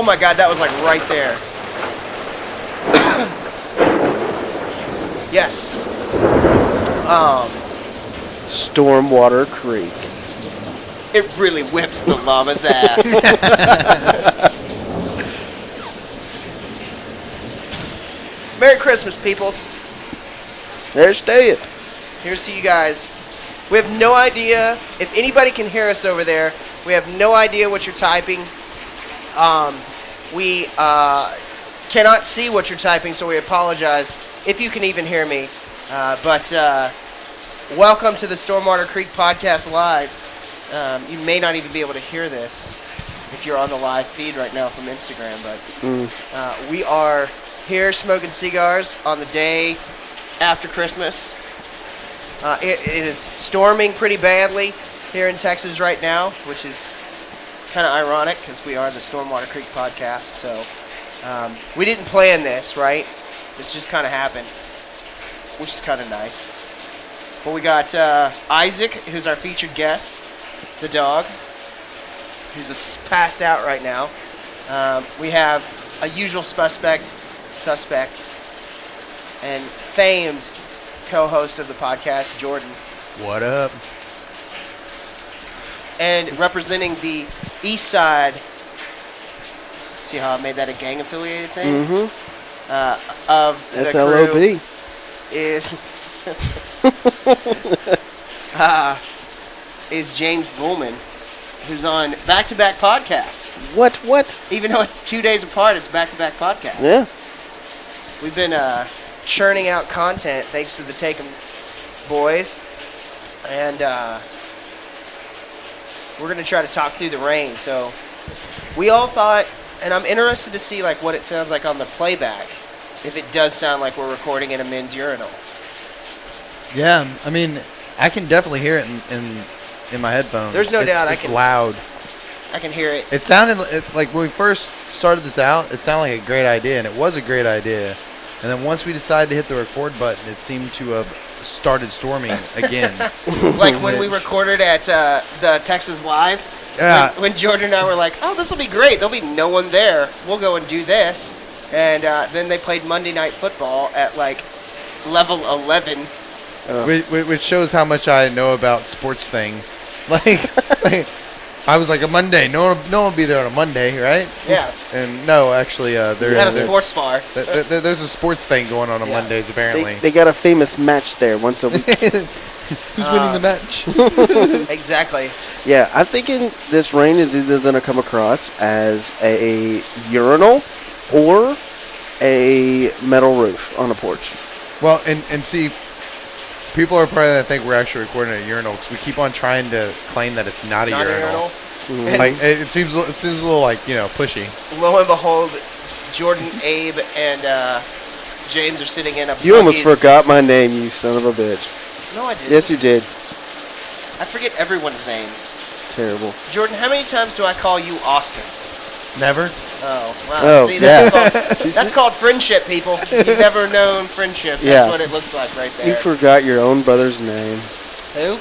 Oh my God, that was like right there. Yes. Stormwater Creek. It really whips the llama's ass. Merry Christmas, peoples. There's staying. Here's to you guys. We have no idea if anybody can hear us over there. We have no idea what you're typing. We cannot see what you're typing, so we apologize if you can even hear me. But welcome to the Stormwater Creek Podcast Live. You may not even be able to hear this if you're on the live feed right now from Instagram, but we are here smoking cigars on the day after Christmas. It is storming pretty badly here in Texas right now, which is kind of ironic because we are the Stormwater Creek Podcast. So we didn't plan this, right? This just kind of happened, which is kind of nice. But we got Isaac, who's our featured guest, the dog, who's passed out right now. We have a usual suspect, and famed co-host of the podcast, Jordan. What up? And representing the east side, see how I made that a gang-affiliated thing? Mm-hmm. Of the SLOB. crew is James Bullman, who's on back-to-back podcasts. What? Even though it's 2 days apart, it's back-to-back podcasts. Yeah. We've been churning out content thanks to the Taken boys, and we're going to try to talk through the rain. So we all thought, and I'm interested to see like what it sounds like on the playback, if it does sound like we're recording in a men's urinal. Yeah, I mean, I can definitely hear it in my headphones. There's no doubt it's loud. I can hear it. It sounded like when we first started this out, it sounded like a great idea, and it was a great idea. And then once we decided to hit the record button, it seemed to have started storming again. Like when we recorded at the Texas Live. Yeah. When Jordan and I were like, oh, this will be great. There'll be no one there. We'll go and do this. And then they played Monday Night Football at like level 11. Which shows how much I know about sports things. Like I was like, a Monday. No one will be there on a Monday, right? Yeah. And no, actually, they're at a sports bar. There's a sports thing going on Mondays, apparently. They got a famous match there once a week. Who's winning the match? Exactly. Yeah, I'm thinking this rain is either going to come across as a urinal or a metal roof on a porch. Well, and see, people are probably going to think we're actually recording at a urinal because we keep on trying to claim that it's not a urinal. Mm-hmm. Like it seems a little like pushy. Lo and behold, Jordan, Abe, and James are sitting in a. You almost forgot my name, you son of a bitch. No, I didn't. Yes, you did. I forget everyone's name. Terrible. Jordan, how many times do I call you Austin? Never. Oh, wow. Oh, see, yeah. That's called friendship, people. You've never known friendship. That's what it looks like right there. You forgot your own brother's name. Who?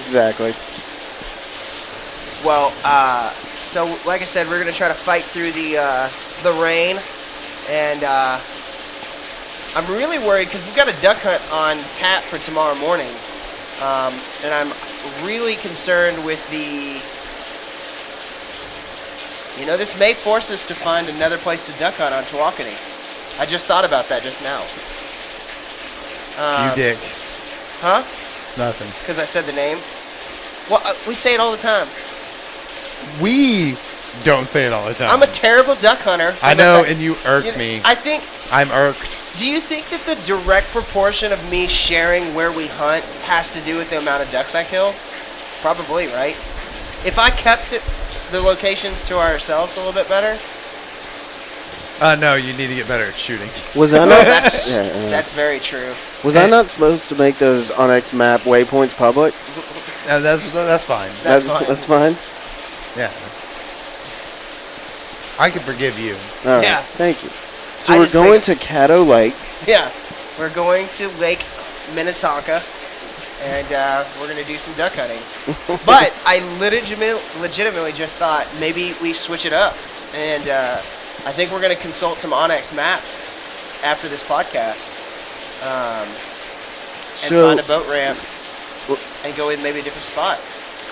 Exactly. Well, so like I said, we're going to try to fight through the rain. And I'm really worried because we've got a duck hunt on tap for tomorrow morning. And I'm really concerned with this may force us to find another place to duck hunt on Tawakoni. I just thought about that just now. You dick. Huh? Nothing. Because I said the name? Well, we say it all the time. We don't say it all the time. I'm a terrible duck hunter. I know, and you irk me. I think... I'm irked. Do you think that the direct proportion of me sharing where we hunt has to do with the amount of ducks I kill? Probably, right? If I kept the locations to ourselves a little bit better... No, you need to get better at shooting. Was I not? That's very true. Was I not supposed to make those Onyx map waypoints public? That's fine. That's fine. Yeah. I can forgive you. All right. Yeah. Thank you. So we're going to Caddo Lake. Yeah. We're going to Lake Minnetonka, and we're going to do some duck hunting. But I legitimately just thought maybe we switch it up and I think we're going to consult some Onyx maps after this podcast and find a boat ramp and go in maybe a different spot.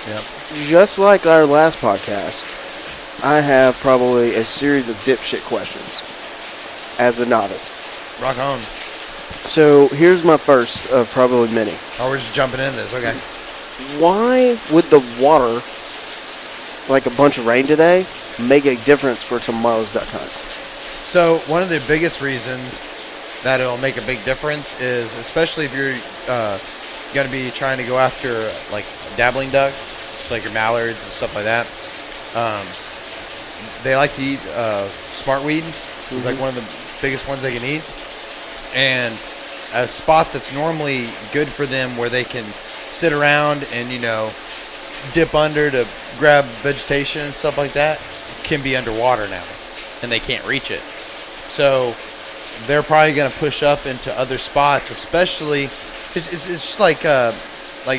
Yep. Just like our last podcast, I have probably a series of dipshit questions as the novice. Rock on. So here's my first of probably many. Oh, we're just jumping in this. Okay. Why would the water, like a bunch of rain today, make a difference for tomorrow's duck hunt? So one of the biggest reasons that it'll make a big difference is, especially if you're going to be trying to go after like dabbling ducks, like your mallards and stuff like that. They like to eat smartweed. It's like one of the biggest ones they can eat. And a spot that's normally good for them where they can sit around and, dip under to grab vegetation and stuff like that can be underwater now, and they can't reach it. So they're probably going to push up into other spots, especially it's just like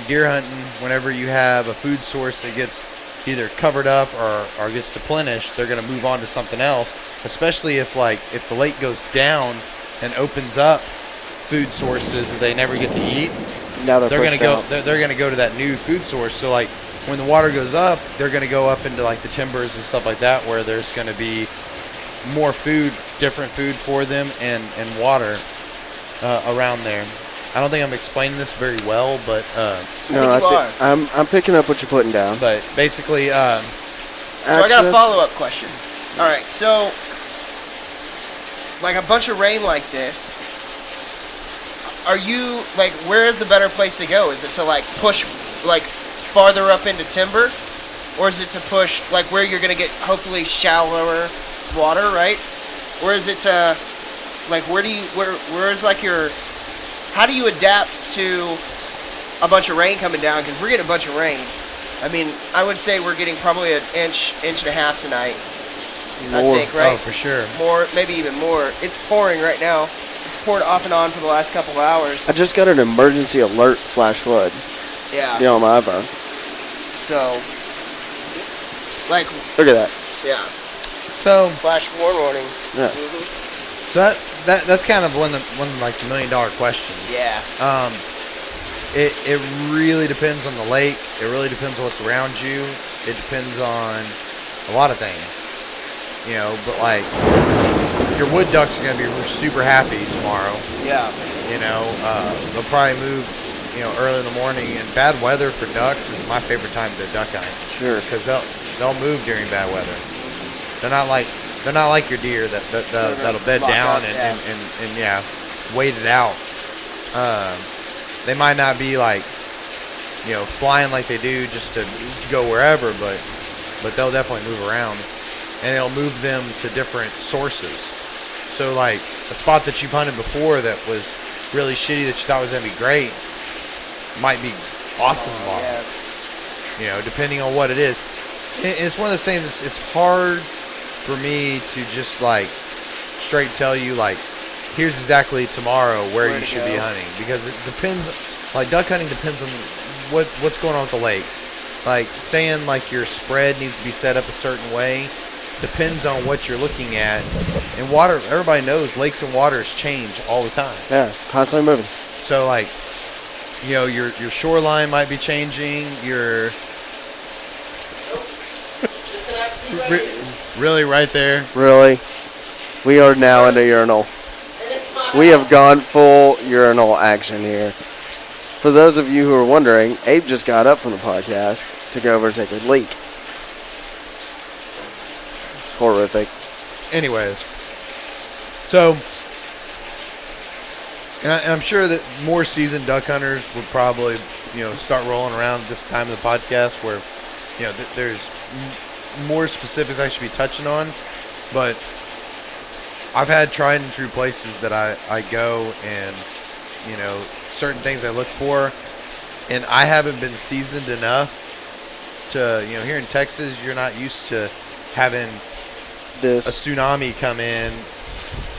deer hunting. Whenever you have a food source that gets either covered up or gets deplenished, they're going to move on to something else, especially if the lake goes down and opens up food sources that they never get to eat. Now they're going to go. They're going to go to that new food source. So like when the water goes up, they're going to go up into like the timbers and stuff like that, where there's going to be more food, different food for them, and water around there. I don't think I'm explaining this very well, but no, I'm picking up what you're putting down. But basically, so I got a follow-up question. All right, so like a bunch of rain like this, are you like, where is the better place to go? Is it to like push like farther up into timber, or is it to push like where you're gonna get hopefully shallower water, right? Or is it to like where is like your, how do you adapt to a bunch of rain coming down? Because we're getting a bunch of rain. I mean, I would say we're getting probably an inch and a half tonight. More. I think, right? Oh, for sure. More, maybe even more. It's pouring right now. It's poured off and on for the last couple of hours. I just got an emergency alert flash flood. Yeah. On my iPhone. So, like, look at that. Yeah. So flash warning. Yeah. Mm-hmm. So that's kind of one of like the $1 million questions. Yeah. It really depends on the lake. It really depends on what's around you. It depends on a lot of things. But like your wood ducks are gonna be super happy tomorrow. Yeah. They'll probably move, early in the morning. And bad weather for ducks is my favorite time to duck hunt. Sure. Because they'll move during bad weather. They're not like your deer that'll bed down and wait it out. They might not be like, flying like they do just to go wherever, but they'll definitely move around, and it'll move them to different sources. So like a spot that you've hunted before that was really shitty that you thought was gonna be great might be awesome tomorrow. Yeah. Depending on what it is. And it's one of those things. It's hard for me to just like straight tell you like, here's exactly tomorrow where you should be hunting, because it depends. Like duck hunting depends on what's going on with the lakes. Like saying like your spread needs to be set up a certain way depends on what you're looking at. And water, everybody knows lakes and waters change all the time. Yeah, constantly moving. So like, your shoreline might be changing. Your really right there. Really, we are now in a urinal. We have gone full urinal action here. For those of you who are wondering, Abe just got up from the podcast to go over and take a leak. Horrific. Anyways, so, and I'm sure that more seasoned duck hunters would probably, start rolling around this time of the podcast where, there's more specifics I should be touching on, but I've had tried and true places that I go and, certain things I look for, and I haven't been seasoned enough to, here in Texas, you're not used to having a tsunami come in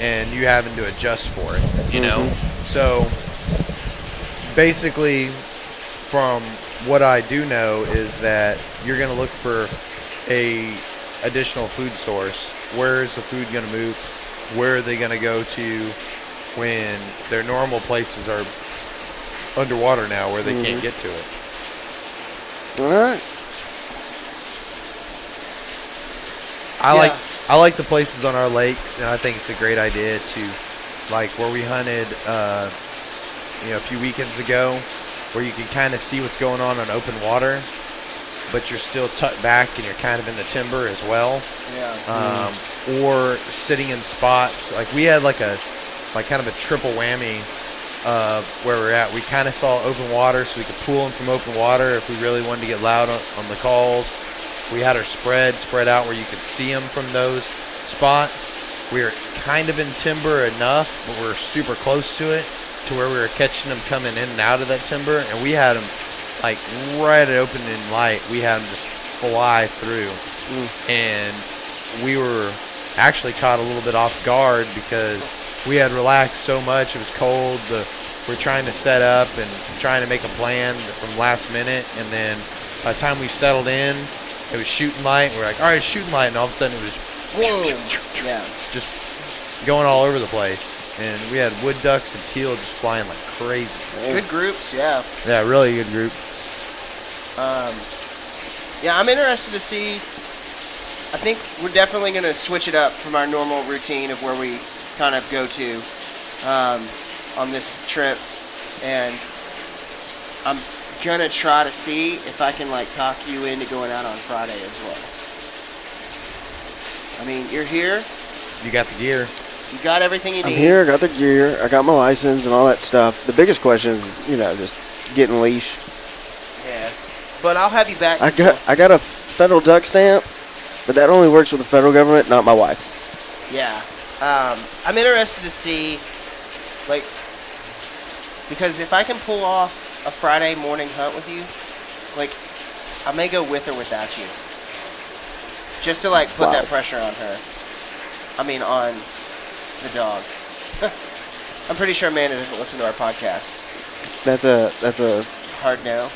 and you having to adjust for it, you know? So basically from what I do know is that you're going to look for a additional food source where is the food going to move? Where are they going to go to when their normal places are underwater now where they can't get to it? All right. I like the places on our lakes, and I think it's a great idea to, like where we hunted, a few weekends ago, where you can kind of see what's going on open water, but you're still tucked back and you're kind of in the timber as well. Yeah. Or sitting in spots like we had like kind of a triple whammy where we're at. We kind of saw open water, so we could pull them from open water if we really wanted to get loud on the calls. We had our spread out where you could see them from those spots. We were kind of in timber enough, but we were super close to it, to where we were catching them coming in and out of that timber, and we had them like right at opening light. We had them just fly through, and we were actually caught a little bit off guard because we had relaxed so much. It was cold. We're trying to set up and trying to make a plan from last minute, and then by the time we settled in, it was shooting light. We're like, all right, shooting light, and all of a sudden it was just going all over the place. And we had wood ducks and teal just flying like crazy. Good groups, yeah. Yeah, really good group. Yeah, I'm interested to see. I think we're definitely going to switch it up from our normal routine of where we kind of go to on this trip. And I'm going to try to see if I can like talk you into going out on Friday as well. I mean, you're here. You got the gear. You got everything you need. I'm here. I got the gear. I got my license and all that stuff. The biggest question is, just getting leash. Yeah. But I'll have you back. I got a federal duck stamp, but that only works with the federal government, not my wife. Yeah. I'm interested to see, like, because if I can pull off a Friday morning hunt with you, like, I may go with or without you. Just to, like, put that pressure on her. I mean, on the dog. I'm pretty sure Amanda doesn't listen to our podcast. That's a hard no.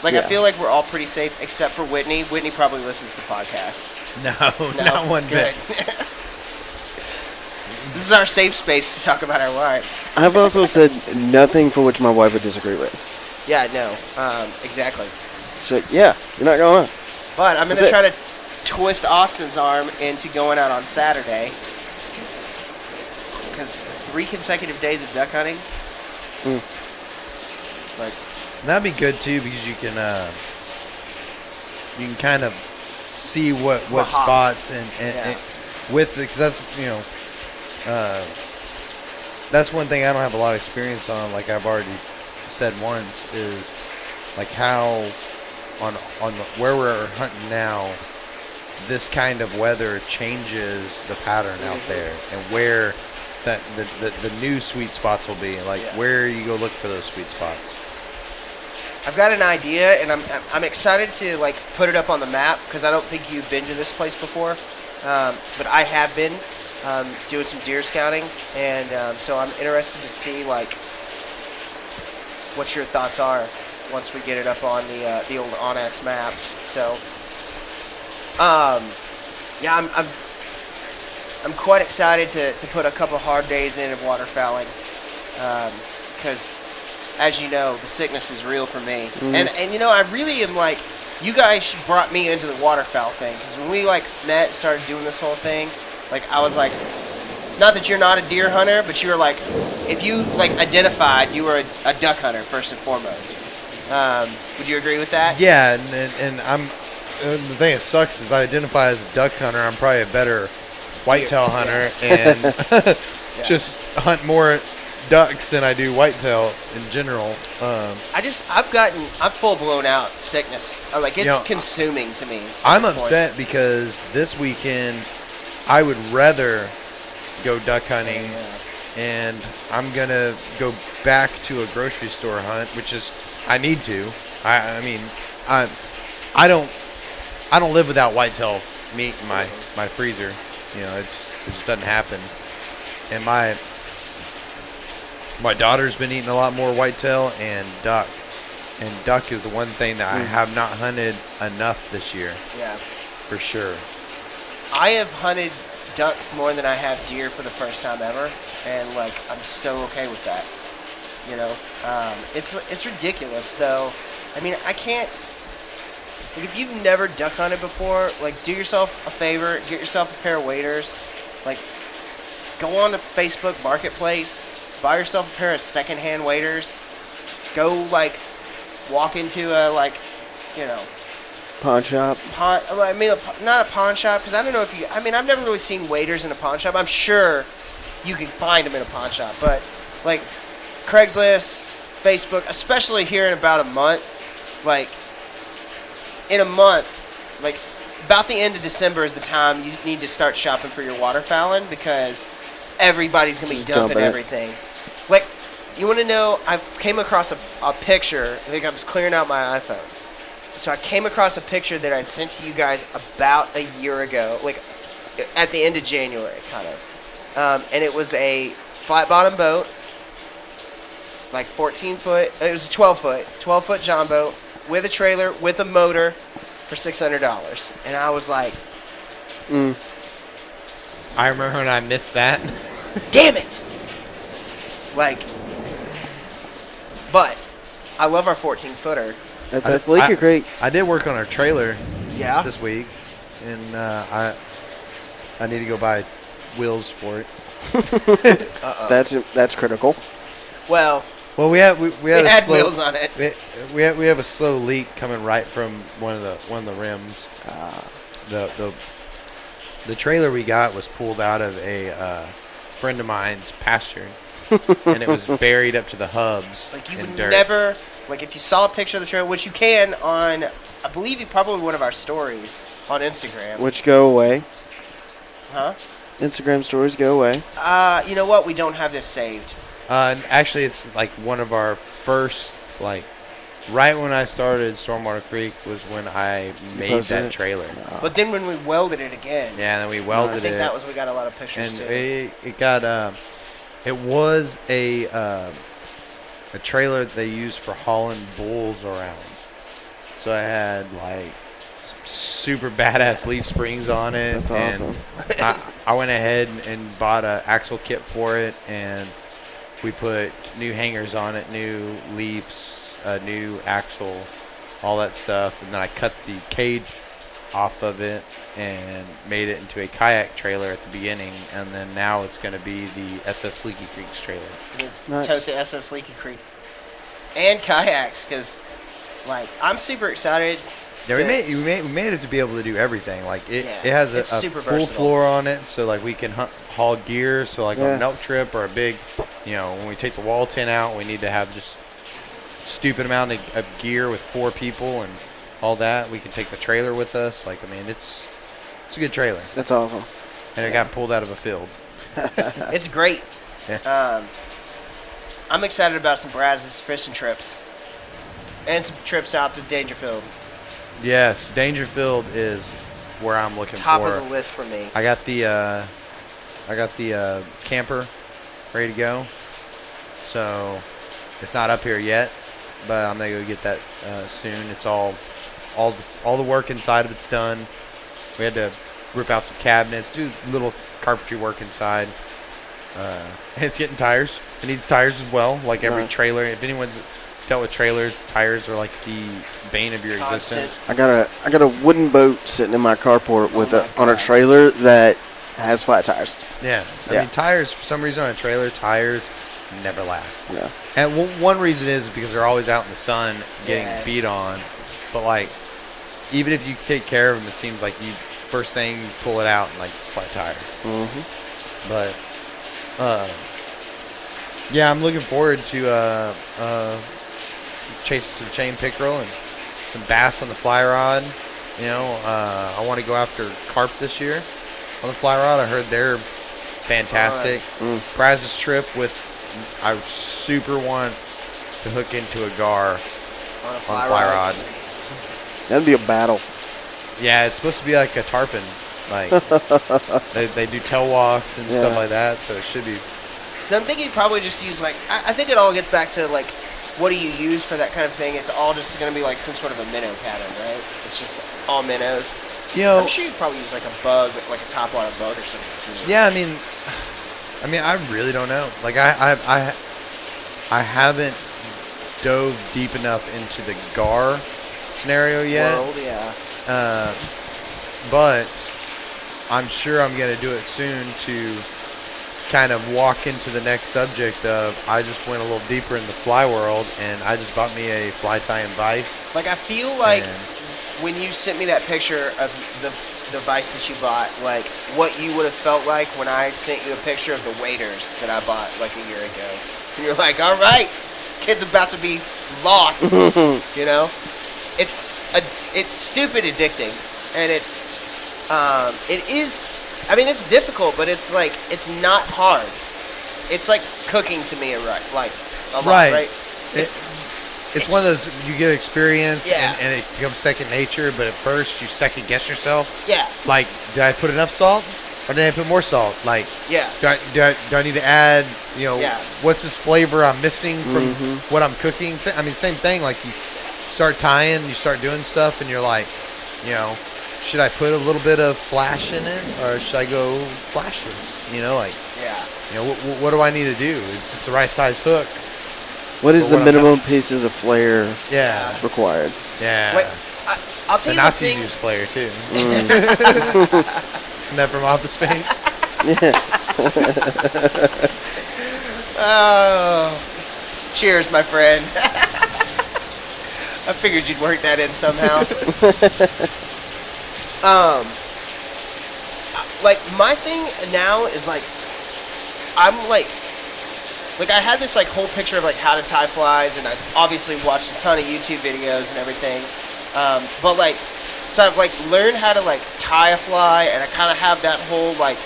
Like, yeah. I feel like we're all pretty safe, except for Whitney. Whitney probably listens to the podcast. No, not one bit. This is our safe space to talk about our wives. I've also said nothing for which my wife would disagree with. Yeah, no, exactly. She's like, yeah, you're not going on. But I'm going to try to twist Austin's arm into going out on Saturday. Because 3 consecutive days of duck hunting. Like, that'd be good too, because you can kind of see what spots and with, because that's one thing I don't have a lot of experience on. Like I've already said once, is like how on where we're hunting now, this kind of weather changes the pattern out there, and where that the new sweet spots will be. Like where you go look for those sweet spots. I've got an idea, and I'm excited to like put it up on the map, because I don't think you've been to this place before, but I have been doing some deer scouting, and so I'm interested to see like what your thoughts are once we get it up on the old Onyx maps. So yeah, I'm quite excited to put a couple hard days in of waterfowling, because as you know, the sickness is real for me. And I really am like, you guys brought me into the waterfowl thing, because when we like met and started doing this whole thing, like I was like, not that you're not a deer hunter, but you were like, if you like identified, you were a duck hunter first and foremost. Would you agree with that? Yeah, and I'm the thing that sucks is I identify as a duck hunter. I'm probably a better whitetail hunter, and just hunt more ducks than I do whitetail in general. I'm full blown out sickness. Like it's consuming to me. I'm upset because this weekend I would rather go duck hunting, and I'm gonna go back to a grocery store hunt, which is I need to. I mean I don't live without whitetail meat in my freezer. It just doesn't happen. And my daughter's been eating a lot more whitetail and duck. And duck is the one thing that I have not hunted enough this year. Yeah. For sure. I have hunted ducks more than I have deer for the first time ever, and like I'm so okay with that. You know, it's ridiculous though. I mean, I can't. Like, if you've never duck hunted before, like, do yourself a favor, get yourself a pair of waders. Like, go on to Facebook Marketplace, buy yourself a pair of secondhand waders. Go, like, walk into a, like, you know, Pawn shop. Not a pawn shop, because I don't know if you. I mean, I've never really seen waders in a pawn shop. I'm sure you can find them in a pawn shop, but like Craigslist, Facebook, especially here in about a month, like. In a month, like about the end of December is the time you need to start shopping for your waterfowling because everybody's gonna be dumping everything. Like, you want to know? I came across a picture. I think I was clearing out my iPhone, so I came across a picture that I sent to you guys about a year ago, like at the end of January, kind of. And it was a flat bottom boat, like 14 foot. It was a 12 foot John boat. With a trailer, with a motor, for $600, and I was like, I remember when I missed that. "Damn it!" Like, but I love our 14-footer. That's Leaky Creek. I did work on our trailer Yeah. this week, and I need to go buy wheels for it. That's critical. Well, we had it a had slow, wheels on it. we have a slow leak coming right from one of the rims. The trailer we got was pulled out of a friend of mine's pasture, and it was buried up to the hubs. Like, you in would dirt. never, like, if you saw a picture of the trailer, which you can on, I believe, probably one of our stories on Instagram. Which go away. Huh? Instagram stories go away. You know what? We don't have this saved. Actually, it's like one of our first, like, right when I started Stormwater Creek was when I made that trailer. But then when we welded it again, Yeah, and then we welded I think it. that was we got a lot of pictures And too. it got it was a trailer that they used for hauling bulls around. So I had like super badass leaf springs on it. That's and awesome. I went ahead and bought a axle kit for it, and we put new hangers on it, new leaps, a new axle, all that stuff, and then I cut the cage off of it and made it into a kayak trailer at the beginning, and then now it's going to be the SS Leaky Creek's trailer. Nice. Tote the SS Leaky Creek and kayaks, because like I'm super excited. Yeah, we made it to be able to do everything. Like it has a super full versatile. floor on it, so like we can haul gear. So like on Yeah. a milk trip or a big, when we take the wall tin out, we need to have just stupid amount of gear with 4 people and all that. We can take the trailer with us. Like, I mean, it's a good trailer, That's awesome. and it got pulled out of a field. It's great. Yeah. I'm excited about some Brazos fishing trips and some trips out to Dangerfield. Yes, Dangerfield is where I'm looking Top for. of the list for me. I got the camper ready to go. So it's not up here yet, but I'm gonna go get that soon. It's all the work inside of it's done. We had to rip out some cabinets, do little carpentry work inside. And it's getting tires. It needs tires as well, like every trailer. If anyone's dealt with trailers, tires are like the bane of your existence. I got a wooden boat sitting in my carport on a trailer that has flat tires. Yeah. I mean, tires, for some reason on a trailer, tires never last. Yeah. And one reason is because they're always out in the sun getting beat on. But, like, even if you take care of them, it seems like first thing you pull it out and, like, flat tire. Mm-hmm. But, yeah, I'm looking forward to chasing some chain pickerel and some bass on the fly rod. I want to go after carp this year on the fly rod. I heard they're fantastic. Brazos trip I super want to hook into a gar on a fly rod. That'd be a battle. Yeah, it's supposed to be like a tarpon. Like they do tail walks and stuff like that, so it should be. So I'm thinking probably just use I think it all gets back to like, what do you use for that kind of thing? It's all just going to be like some sort of a minnow pattern, right? It's just all minnows. You know, I'm sure you probably use like a bug, like a top water bug or something too. yeah. I mean, I really don't know. Like I haven't dove deep enough into the GAR scenario yet. World, yeah. But I'm sure I'm gonna do it soon to kind of walk into the next subject of I just went a little deeper in the fly world and I just bought me a fly tie and vise. Like I feel like And when you sent me that picture of the vise that you bought, like what you would have felt like when I sent you a picture of the waders that I bought like a year ago. And you're like, all right, this kid's about to be lost. You know, it's stupid addicting, and it is. I mean, it's difficult, but it's like it's not hard. It's like cooking to me, like a lot, right? It's one of those you get experience Yeah. and it becomes second nature, but at first you second guess yourself. Yeah, Like, did I put enough salt or did I put more salt? Like, yeah, do I need to add, Yeah. what's this flavor I'm missing from what I'm cooking? I mean, same thing. Like, you start tying, you start doing stuff, and you're like, should I put a little bit of flash in it or should I go flashless? yeah. What do I need to do? Is this the right size hook? What is But the what I'm minimum pieces of flare Yeah. required? Yeah. Wait, I'll tell The you the Nazis thing. use flare too. Isn't that from Office Space? Oh, cheers, my friend. I figured you'd work that in somehow. Like my thing now is like, I'm like I had this like whole picture of like how to tie flies, and I obviously watched a ton of YouTube videos and everything. But like, so I've like learned how to like tie a fly, and I kind of have that whole like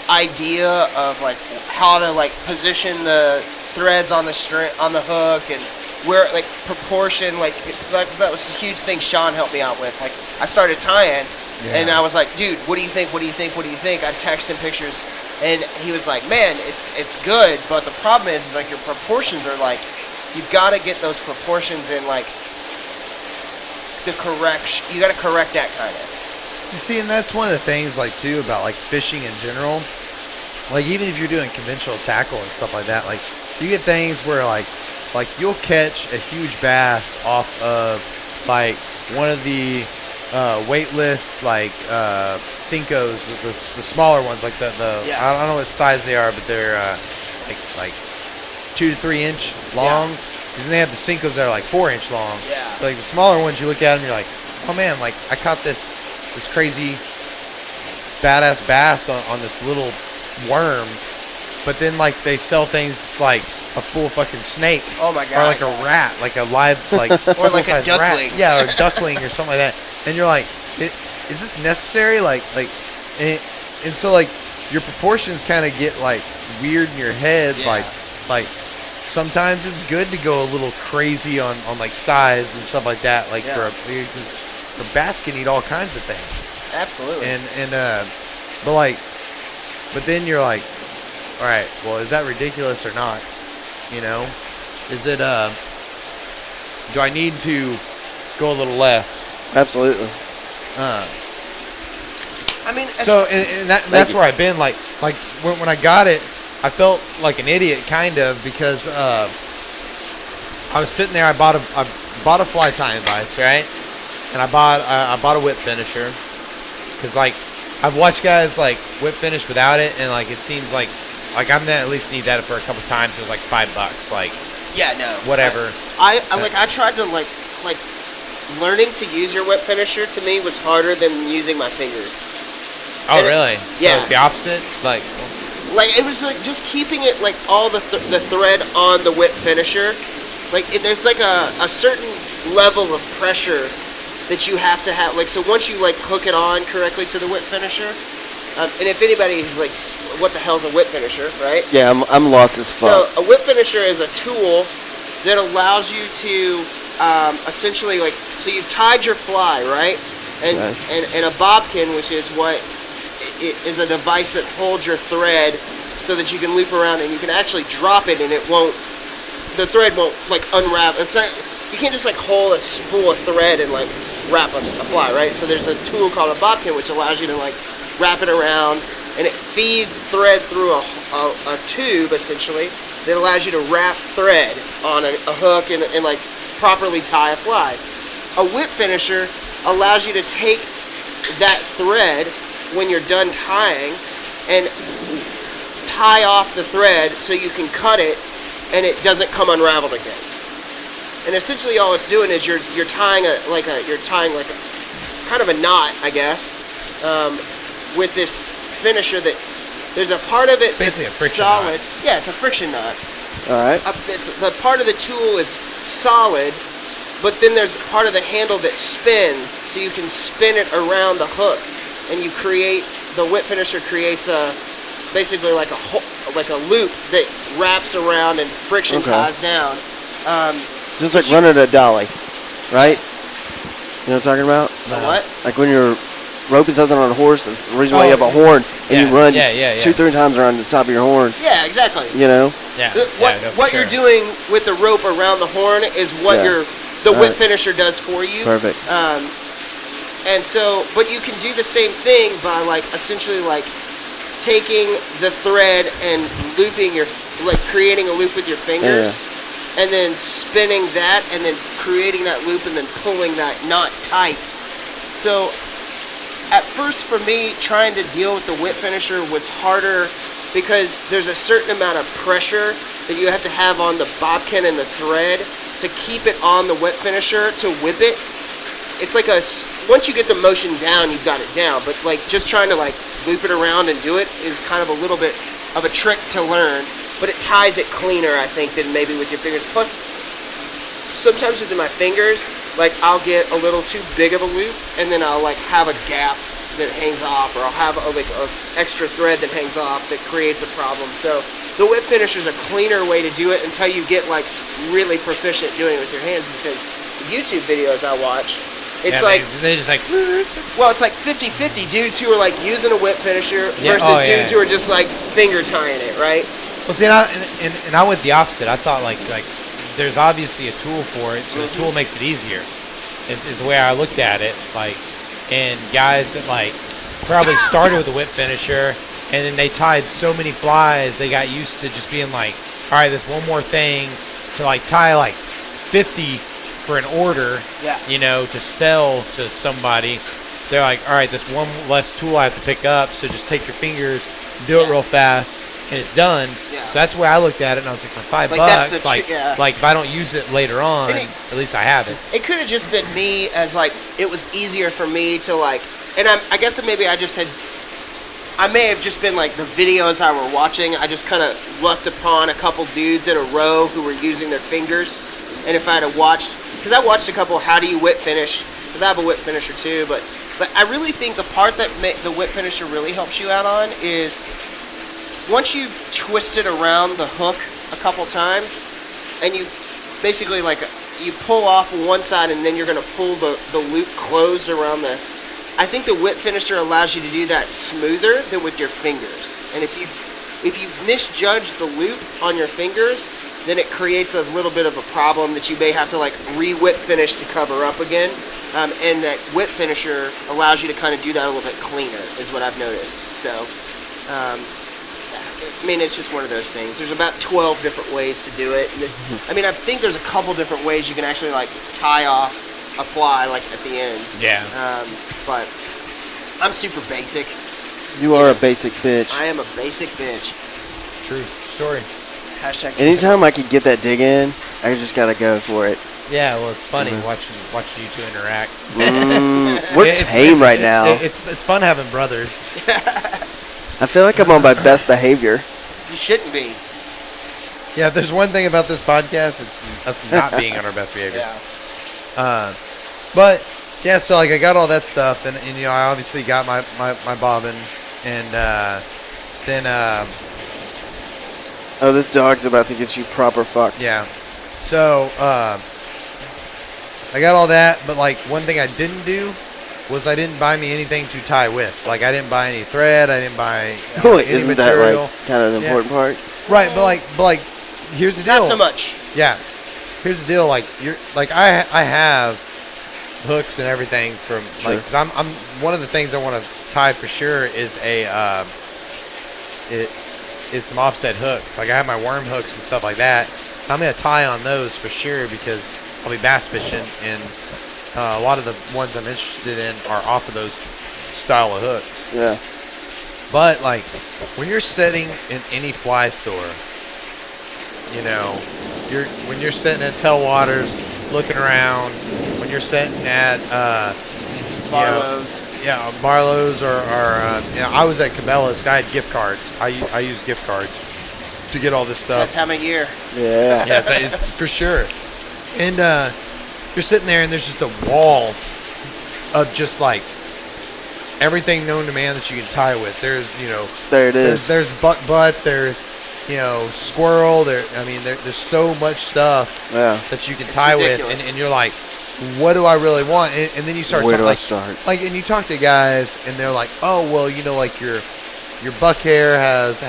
idea of like how to like position the threads on the string on the hook and where like proportion like that was a huge thing Sean helped me out with. Like I started tying and I was like, dude, what do you think? What do you think? What do you think? I texted him pictures and he was like, man, it's good, but the problem is like your proportions are like you've got to get those proportions in like the correction. You got to correct that kind of. You see, and that's one of the things, like, too, about, like, fishing in general. Like, even if you're doing conventional tackle and stuff like that, like, you get things where, like you'll catch a huge bass off of, like, one of the weightless, like, Cincos, the smaller ones, like the Yeah. I don't know what size they are, but they're, like 2 to 3 inch long. Because then they have the Cincos that are, like, 4 inch long. Yeah. Like, the smaller ones, you look at them, you're like, oh, man, like, I caught this crazy badass bass on this little worm, but then like they sell things it's like a full fucking snake. Oh my god. Or like a rat, like a live like or like a full-size duckling. rat. Yeah, or a duckling or something like that. And you're like, is this necessary? And so like your proportions kind of get like weird in your head. Yeah. Like sometimes it's good to go a little crazy on like size and stuff like that. Like Yeah. for bass can eat all kinds of things. Absolutely. But then you're like, all right, well, is that ridiculous or not? Is it do I need to go a little less? Absolutely. I mean, So and that's where I've been. Like when I got it, I felt like an idiot kind of because I was sitting there. I bought a fly tying vise, right? And I bought a whip finisher because like I've watched guys like whip finish without it, and like it seems like I'm gonna at least need that for a couple times. It was like $5, like yeah, no, whatever. I tried to like learning to use your whip finisher to me was harder than using my fingers. Oh and really? Yeah. So it's the opposite, like it was like just keeping it like all the thread on the whip finisher. There's like a certain level of pressure that you have to have. Like so once you like hook it on correctly to the whip finisher, and if anybody is like, what the hell's a whip finisher, right? Yeah, I'm lost as fuck. So a whip finisher is a tool that allows you to essentially like, so you've tied your fly, right? And a bobkin, which is what is a device that holds your thread so that you can loop around and you can actually drop it and the thread won't like unravel. It's you can't just like hold a spool of thread and like wrap a fly, right? So there's a tool called a bobkin which allows you to like wrap it around, and it feeds thread through a tube essentially that allows you to wrap thread on a hook and like properly tie a fly. A whip finisher allows you to take that thread when you're done tying and tie off the thread so you can cut it and it doesn't come unraveled again. And essentially all it's doing is you're tying kind of a knot, I guess, with this finisher that there's a part of it Basically that's a friction solid. knot. Yeah, it's a friction knot. All right. The part of the tool is solid, but then there's part of the handle that spins, so you can spin it around the hook, and the whip finisher creates basically like a loop that wraps around and friction ties down. Just like running a dolly, right? You know what I'm talking about? What? Like when you're roping something on a horse, that's the reason why you have a horn, and you run 2-3 times around the top of your horn. Yeah, exactly. You know? Yeah. What you're doing with the rope around the horn is what the whip finisher does for you. Perfect. And so, but you can do the same thing by like essentially like taking the thread and creating a loop with your fingers, and then spinning that, and then creating that loop, and then pulling that knot tight. So, at first for me, trying to deal with the whip finisher was harder because there's a certain amount of pressure that you have to have on the bobkin and the thread to keep it on the whip finisher to whip it. It's like once you get the motion down, you've got it down. But like just trying to like loop it around and do it is kind of a little bit of a trick to learn. But it ties it cleaner, I think, than maybe with your fingers. Plus, sometimes with my fingers, like I'll get a little too big of a loop, and then I'll like have a gap that hangs off, or I'll have a extra thread that hangs off that creates a problem. So the whip finisher is a cleaner way to do it until you get like really proficient doing it with your hands. Because the YouTube videos I watch, it's they just like it's like 50-50 dudes who are like using a whip finisher versus dudes who are just like finger tying it, right? Well, see, and I went the opposite. I thought like there's obviously a tool for it, so the tool makes it easier. Is the way I looked at it. Like, and guys that like probably started with a whip finisher, and then they tied so many flies, they got used to just being like, all right, there's one more thing to like tie like 50 for an order, you know, to sell to somebody. They're like, all right, there's one less tool I have to pick up, so just take your fingers, do it real fast, and it's done. So that's the way I looked at it, and I was like, for $5, like if I don't use it later on, at least I have it. It could have just been me as like it was easier for me to like, and I guess maybe I may have just been like the videos I were watching. I just kind of lucked upon a couple dudes in a row who were using their fingers, and if I had watched, because I watched a couple how do you whip finish, because I have a whip finisher too, but I really think the part that the whip finisher really helps you out on is once you've twisted around the hook a couple times, and you basically like you pull off one side, and then you're going to pull the loop closed around the. I think the whip finisher allows you to do that smoother than with your fingers. And if you misjudge the loop on your fingers, then it creates a little bit of a problem that you may have to like re-whip finish to cover up again. And that whip finisher allows you to kind of do that a little bit cleaner, is what I've noticed. So. I mean, it's just one of those things. There's about 12 different ways to do it. I mean, I think there's a couple different ways you can actually like tie off a fly like at the end. Yeah. But I'm super basic. You are a basic bitch. I am a basic bitch. True story. Hashtag. Anytime I could get that dig in, I just gotta go for it. Yeah, well, it's funny watching you two interact. We're tame right now. It's fun having brothers. I feel like I'm on my best behavior. You shouldn't be. Yeah, if there's one thing about this podcast, it's us not being on our best behavior. But yeah, so like I got all that stuff, and you know I obviously got my bobbin, and then oh, this dog's about to get you proper fucked. Yeah. So I got all that, but like one thing I didn't do was I didn't buy me anything to tie with. Like I didn't buy any thread. I didn't buy any isn't material. That like kind of an important part? Right, but like here's the deal. Not so much. Yeah. here's the deal. Like I have hooks and everything from Sure. like, cause I'm one of the things I want to tie for sure is is some offset hooks. Like I have my worm hooks and stuff like that. I'm gonna tie on those for sure because I'll be bass fishing, and a lot of the ones I'm interested in are off of those style of hooks. Yeah. But like when you're sitting in any fly store, you know, when you're sitting at Tailwaters, looking around, when you're sitting at Barlow's. Yeah, Barlow's or you know, I was at Cabela's. I had gift cards. I use gift cards to get all this That stuff. time of year. Yeah. Yeah, it's for sure. And you're sitting there, and there's just a wall of just like everything known to man that you can tie with. There's, you know, There it is. there's butt. There's, you know, squirrel. There's so much stuff Yeah. that you can tie with, ridiculous. and you're like, what do I really want? And then you start Where talking, do I like, start? like, and you talk to guys, and they're like, oh, well, you know, like your buck hair has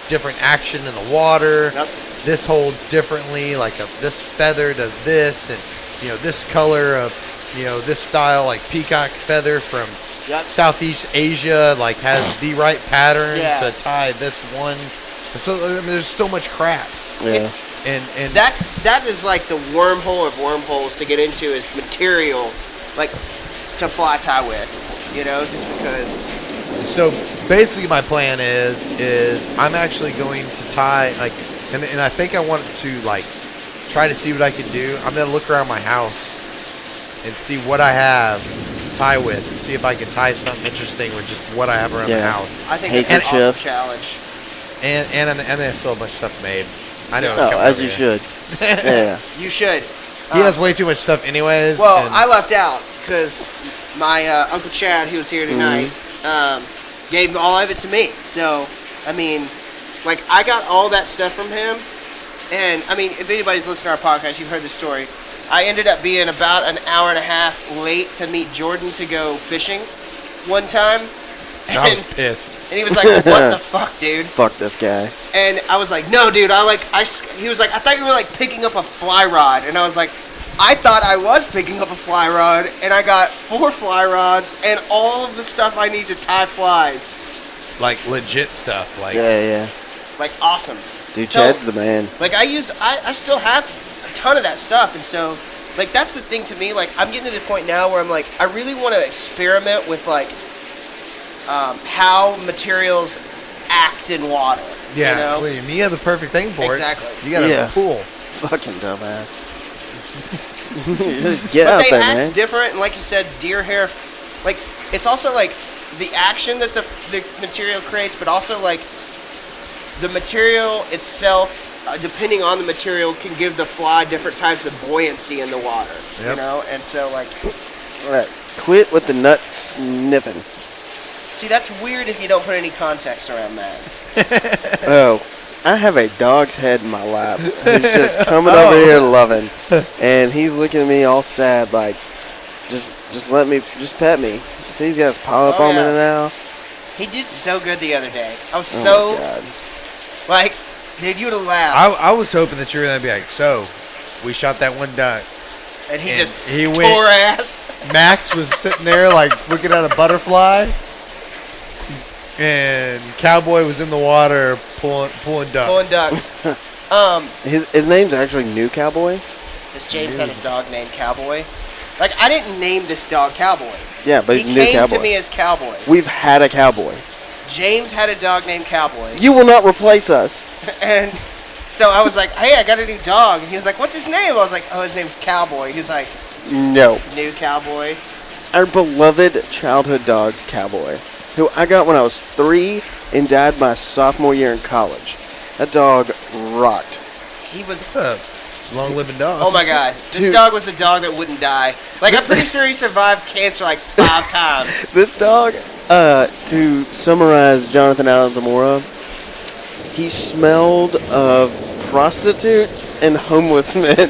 different action in the water. Yep. This holds differently. Like this feather does this, and you know, this color of, you know, this style, like peacock feather from Yep. Southeast Asia, like has the right pattern Yeah. to tie this one. And so I mean, there's so much crap, Yeah. and That is like the wormhole of wormholes to get into is material, like to fly tie with, you know, just because. so basically my plan is I'm actually going to tie like, and I think I want to like try to see what I can do. I'm gonna look around my house and see what I have to tie with, and see if I can tie something interesting with just what I have around the Yeah. house. I think that's an Handkerchief. awesome challenge. And there's still a bunch of stuff made. I know. It's Oh, coming as over you here. should. Yeah. You should. He has way too much stuff, anyways. Well, and- I left out because my Uncle Chad, who was here tonight, gave all of it to me. So, I mean, like, I got all that stuff from him. And, I mean, if anybody's listening to our podcast, you've heard the story. I ended up being about an hour and a half late to meet Jordan to go fishing one time. I And, was pissed. and he was like, what the fuck, dude? Fuck this guy. And I was like, no, dude, he was like, I thought you were like picking up a fly rod. And I was like, I thought I was picking up a fly rod, and I got 4 fly rods and all of the stuff I need to tie flies. Like legit stuff. Like Yeah. Like, awesome. Dude, So- Chad's the man. Like, I still have a ton of that stuff. And so, like, that's the thing to me. Like, I'm getting to the point now where I'm like, I really want to experiment with, like, how materials act in water. yeah. You know? Well, you have the perfect thing for Exactly. it. You got Yeah. a pool. Fucking dumbass. Just get But out they there, act man. different, and like you said, deer hair, like, it's also like the action that the material creates, but also like the material itself, depending on the material, can give the fly different types of buoyancy in the water. You Yep. know, and so like, All right. Quit with the nut sniffing. see, that's weird if you don't put any context around that. Oh, I have a dog's head in my lap. He's just coming over here loving, and he's looking at me all sad, like, just let me, just pet me. See, he's got his paw up Oh, on me yeah. now. He did so good the other day. I was Oh my God. like, dude, you'd have laughed. I was hoping that you were gonna be like, so we shot that one duck. And he And just he tore went- ass. Max was sitting there like looking at a butterfly, and Cowboy was in the water pulling ducks. Pulling ducks. His name's actually New Cowboy. Because James had a dog named Cowboy. Like, I didn't name this dog Cowboy. Yeah, but he's He a New came Cowboy. to me as Cowboy. We've had a cowboy. James had a dog named Cowboy. You will not replace us. And so I was like, hey, I got a new dog. And he was like, what's his name? I was like, oh, his name's Cowboy. He's like, No. new Cowboy. Our beloved childhood dog, Cowboy, who I got when I was 3 and died my sophomore year in college. That dog rocked. He was, It's a long-living dog. oh my God. This Dude. dog was the dog that wouldn't die. Like, I'm pretty sure he survived cancer like 5 times. This dog, to summarize Jonathan Allen Zamora, he smelled of prostitutes and homeless men.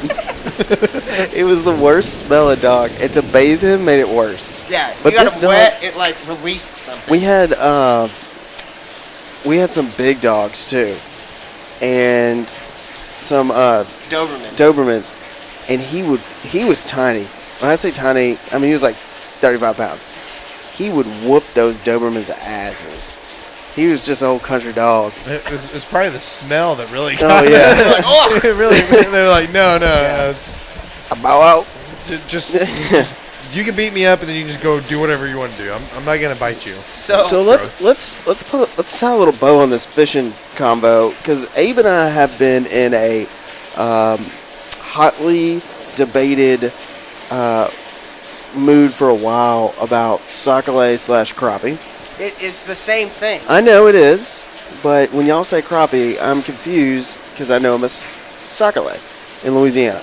It was the worst smell of dog. And to bathe him made it worse. Yeah, But you got this him dog- wet, it like released something. We had some big dogs too, and some Doberman. Dobermans. and he was tiny. When I say tiny, I mean he was like 35 pounds. He would whoop those Dobermans' asses. He was just an old country dog. It was probably the smell that really Oh, got yeah. They're like, oh! They were like, no, I bow out. just you can beat me up and then you just go do whatever you want to do. I'm not gonna bite you. So gross. let's tie a little bow on this fishing combo, because Abe and I have been in a hotly debated mood for a while about sockeye/crappie. It is the same thing. I know it is, but when y'all say crappie, I'm confused because I know him as sockeye in Louisiana.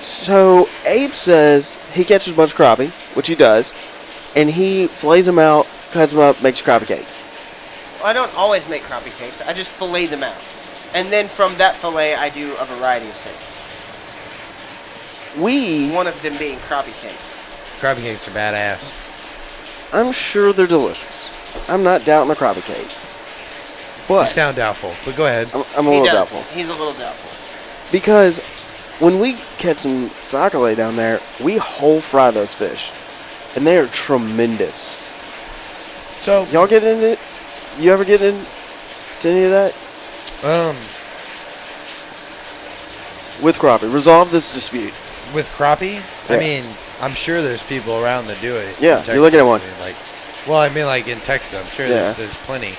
So Abe says he catches a bunch of crappie, which he does, and he fillets them out, cuts them up, makes crappie cakes. Well, I don't always make crappie cakes. I just fillet them out. And then from that fillet, I do a variety of things. One of them being crappie cakes. Crappie cakes are badass. I'm sure they're delicious. I'm not doubting the crappie cake. You But sound doubtful, but go ahead. I'm a He little does. doubtful. He's a little doubtful. Because when we catch some sockeye down there, we whole fry those fish. And they are tremendous. So, Y'all get into it? You ever get into any of that? With crappie. Resolve this dispute. with crappie, Yeah. I mean, I'm sure there's people around that do it. Yeah, in you're looking at one. Texas. Well, I mean, like in Texas, I'm sure Yeah. there's plenty.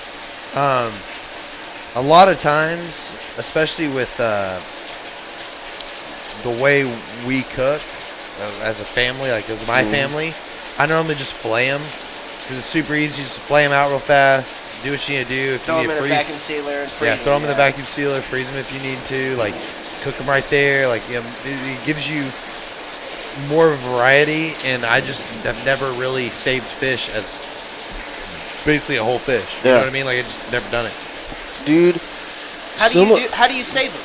A lot of times, especially with the way we cook as a family, like with my family, I normally just fillet them because it's super easy. Just fillet them out real fast. Do what you need to do. If Throw you them need in to a freeze, vacuum sealer and freeze yeah, throw them in the yeah. vacuum sealer, freeze them if you need to. Like, cook them right there. Like, you know, it gives you more variety. And I just have never really saved fish as basically a whole fish. You Yeah. know what I mean? Like, I just never done it. Dude, How do you save them?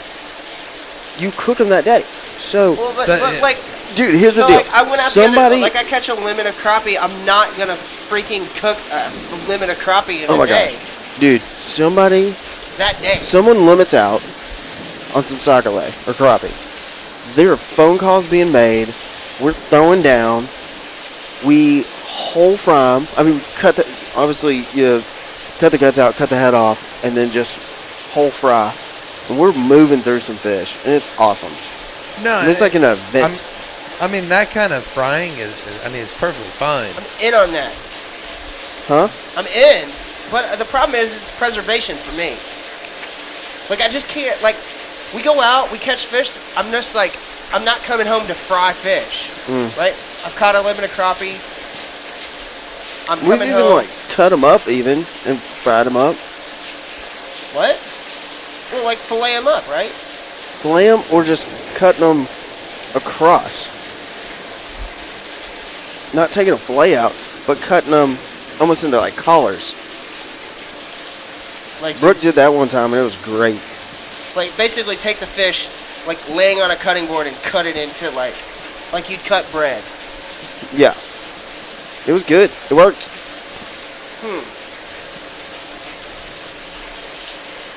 you cook them that day. So, Well, but But- like, dude, here's the so deal. like, I went out Somebody, the other, like I catch a limit of crappie. I'm not gonna freaking cook a limit of crappie in oh a my day. gosh, dude, That day. someone limits out on some sockeye or crappie. There are phone calls being made. We're throwing down. We whole fry 'em. I mean, obviously you cut the guts out, cut the head off, and then just whole fry. And we're moving through some fish, and it's awesome. No, And it's like an event. I mean, that kind of frying is I mean, it's perfectly fine. I'm in on that. Huh? I'm in. But the problem is it's preservation for me. Like, I just can't, like, we go out, we catch fish, I'm just like, I'm not coming home to fry fish. Right? I've caught a limit of crappie. I'm We've coming even home. like cut them up even and fried them up. What? Well, like, fillet them up, right? Fillet them or just cutting them across. Not taking a fillet out, but cutting them almost into like collars. Like, Brooke did that one time and it was great. like, basically take the fish, like, laying on a cutting board and cut it into, like you'd cut bread. Yeah. It was good. It worked.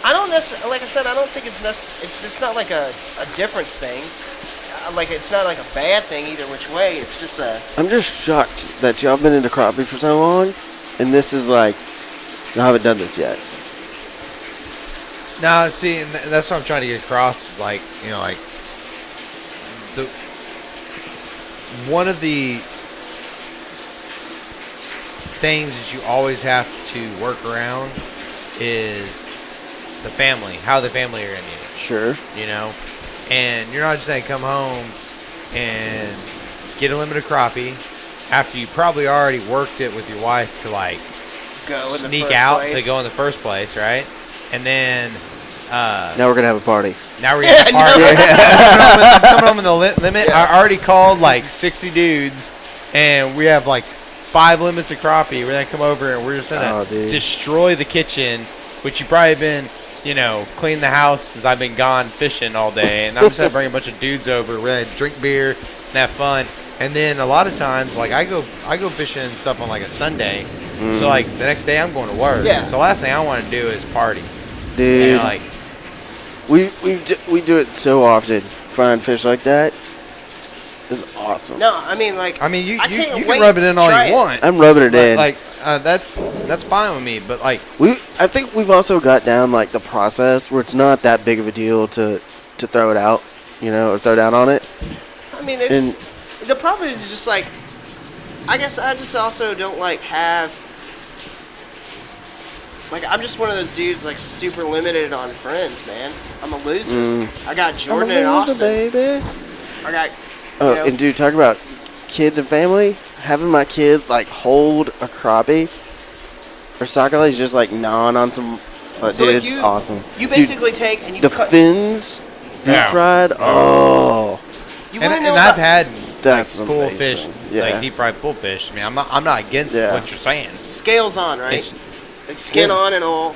I don't necessarily, like I said, I don't think it's it's not like a difference thing. Like, it's not like a bad thing either which way. It's just a, I'm just shocked that y'all been into crappie for so long and this is like, I haven't done this yet. No, see, and that's what I'm trying to get across. Is like, you know, like One of the things that you always have to work around is the family, how the family are going to eat. Sure. You know, and you're not just going to come home and get a limited crappie after you probably already worked it with your wife to like go in the sneak first out place. to go in the first place, right? And then Now we're going to have a party. now we're gonna party. I'm coming home in the limit. Yeah. I already called like 60 dudes, and we have like 5 limits of crappie. We're gonna come over and we're just gonna destroy the kitchen, which you probably been, you know, clean the house since I've been gone fishing all day, and I'm just gonna bring a bunch of dudes over. We're gonna drink beer and have fun. And then a lot of times, like I go fishing and stuff on like a Sunday, so like the next day I'm going to work. Yeah. So the last thing I want to do is party. Dude. And like, We do it so often, frying fish like that. is awesome. No, I mean like. I mean, you can't can wait rub it to in all try you it. want. I'm rubbing it but, in. Like that's fine with me. But like, I think we've also got down like the process where it's not that big of a deal to throw it out, or throw down on it. I mean, And the problem is just like. I guess I just also don't like have. Like I'm just one of those dudes like super limited on friends, man. I'm a loser. I got Jordan and Austin. Baby. I got. Oh, you know, and dude, talk about kids and family. Having my kid like hold a crappie or sockeye is just like gnawing on some. But So, dude, like, it's you- awesome. You Dude, basically take and you the cut. fins deep Yeah. fried. Oh, You and want to know I've about- had that's like full amazing. fish, Yeah. like deep fried full fish. I mean, I'm not against Yeah. what you're saying. scales on, right? It's- Like skin Yeah. on and all.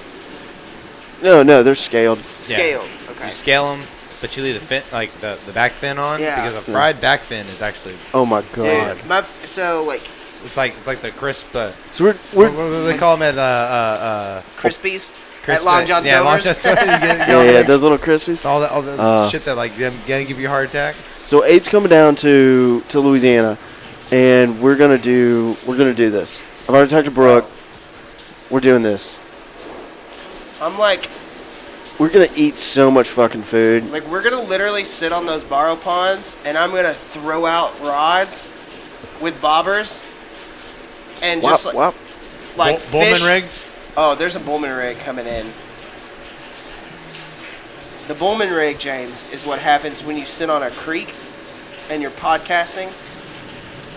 No, they're scaled. Yeah. Scaled. You Okay. scale them, but you leave the fin, like the back fin on, Yeah. because a fried back fin is actually Oh my god. Dude, so like it's like the crisp. So What we're do they call them at Crispies crisp at Long John yeah, Long Silver's. John Silver's. You get yeah, all the- those little crispies. all the shit that like gonna give you a heart attack. So Abe's coming down to Louisiana, and we're gonna do this. I've already talked to Brooke. We're doing this. I'm like We're gonna eat so much fucking food. we're gonna literally sit on those borrow ponds, and I'm gonna throw out rods with bobbers, and just Wop. like Bullman fish. rig. Oh, there's a Bullman rig coming in. The Bullman rig, James, is what happens when you sit on a creek and you're podcasting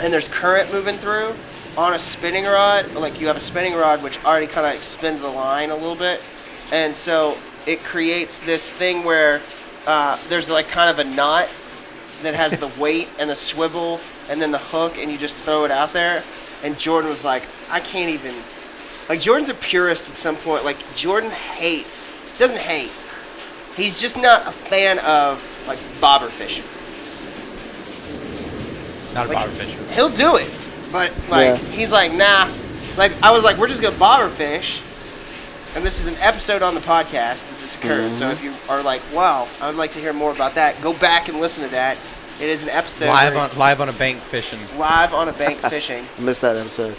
and there's current moving through on a spinning rod. Like you have a spinning rod which already kind of spins the line a little bit. And so it creates this thing where there's like kind of a knot that has the weight and the swivel and then the hook, and you just throw it out there. And Jordan was like, I can't even. Like, Jordan's a purist at some point. Like, Jordan doesn't hate. He's just not a fan of, like, bobber fishing. Not a Like, bobber fisher. He'll do it, but, like, Yeah. he's like, nah. Like, I was like, we're just going to bobber fish. And this is an episode on the podcast that this occurred. So if you are like, wow, I would like to hear more about that, go back and listen to that. It is an episode Live on a bank fishing. live on a bank fishing. I missed that episode.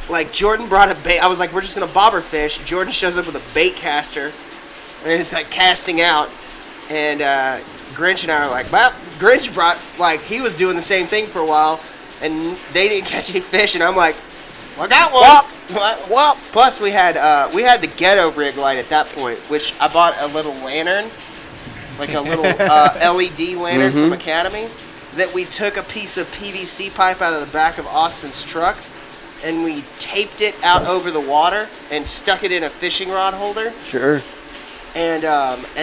Like Jordan brought a bait. I was like, we're just gonna bobber fish. Jordan shows up with a bait caster, and it's like casting out. And Grinch and I are like, well, Grinch brought like he was doing the same thing for a while, and they didn't catch any fish. And I'm like, well, I got one. Well, plus we had the ghetto rig light at that point, which I bought a little lantern, like a little LED lantern from Academy, that we took a piece of PVC pipe out of the back of Austin's truck, and we taped it out over the water and stuck it in a fishing rod holder, Sure. and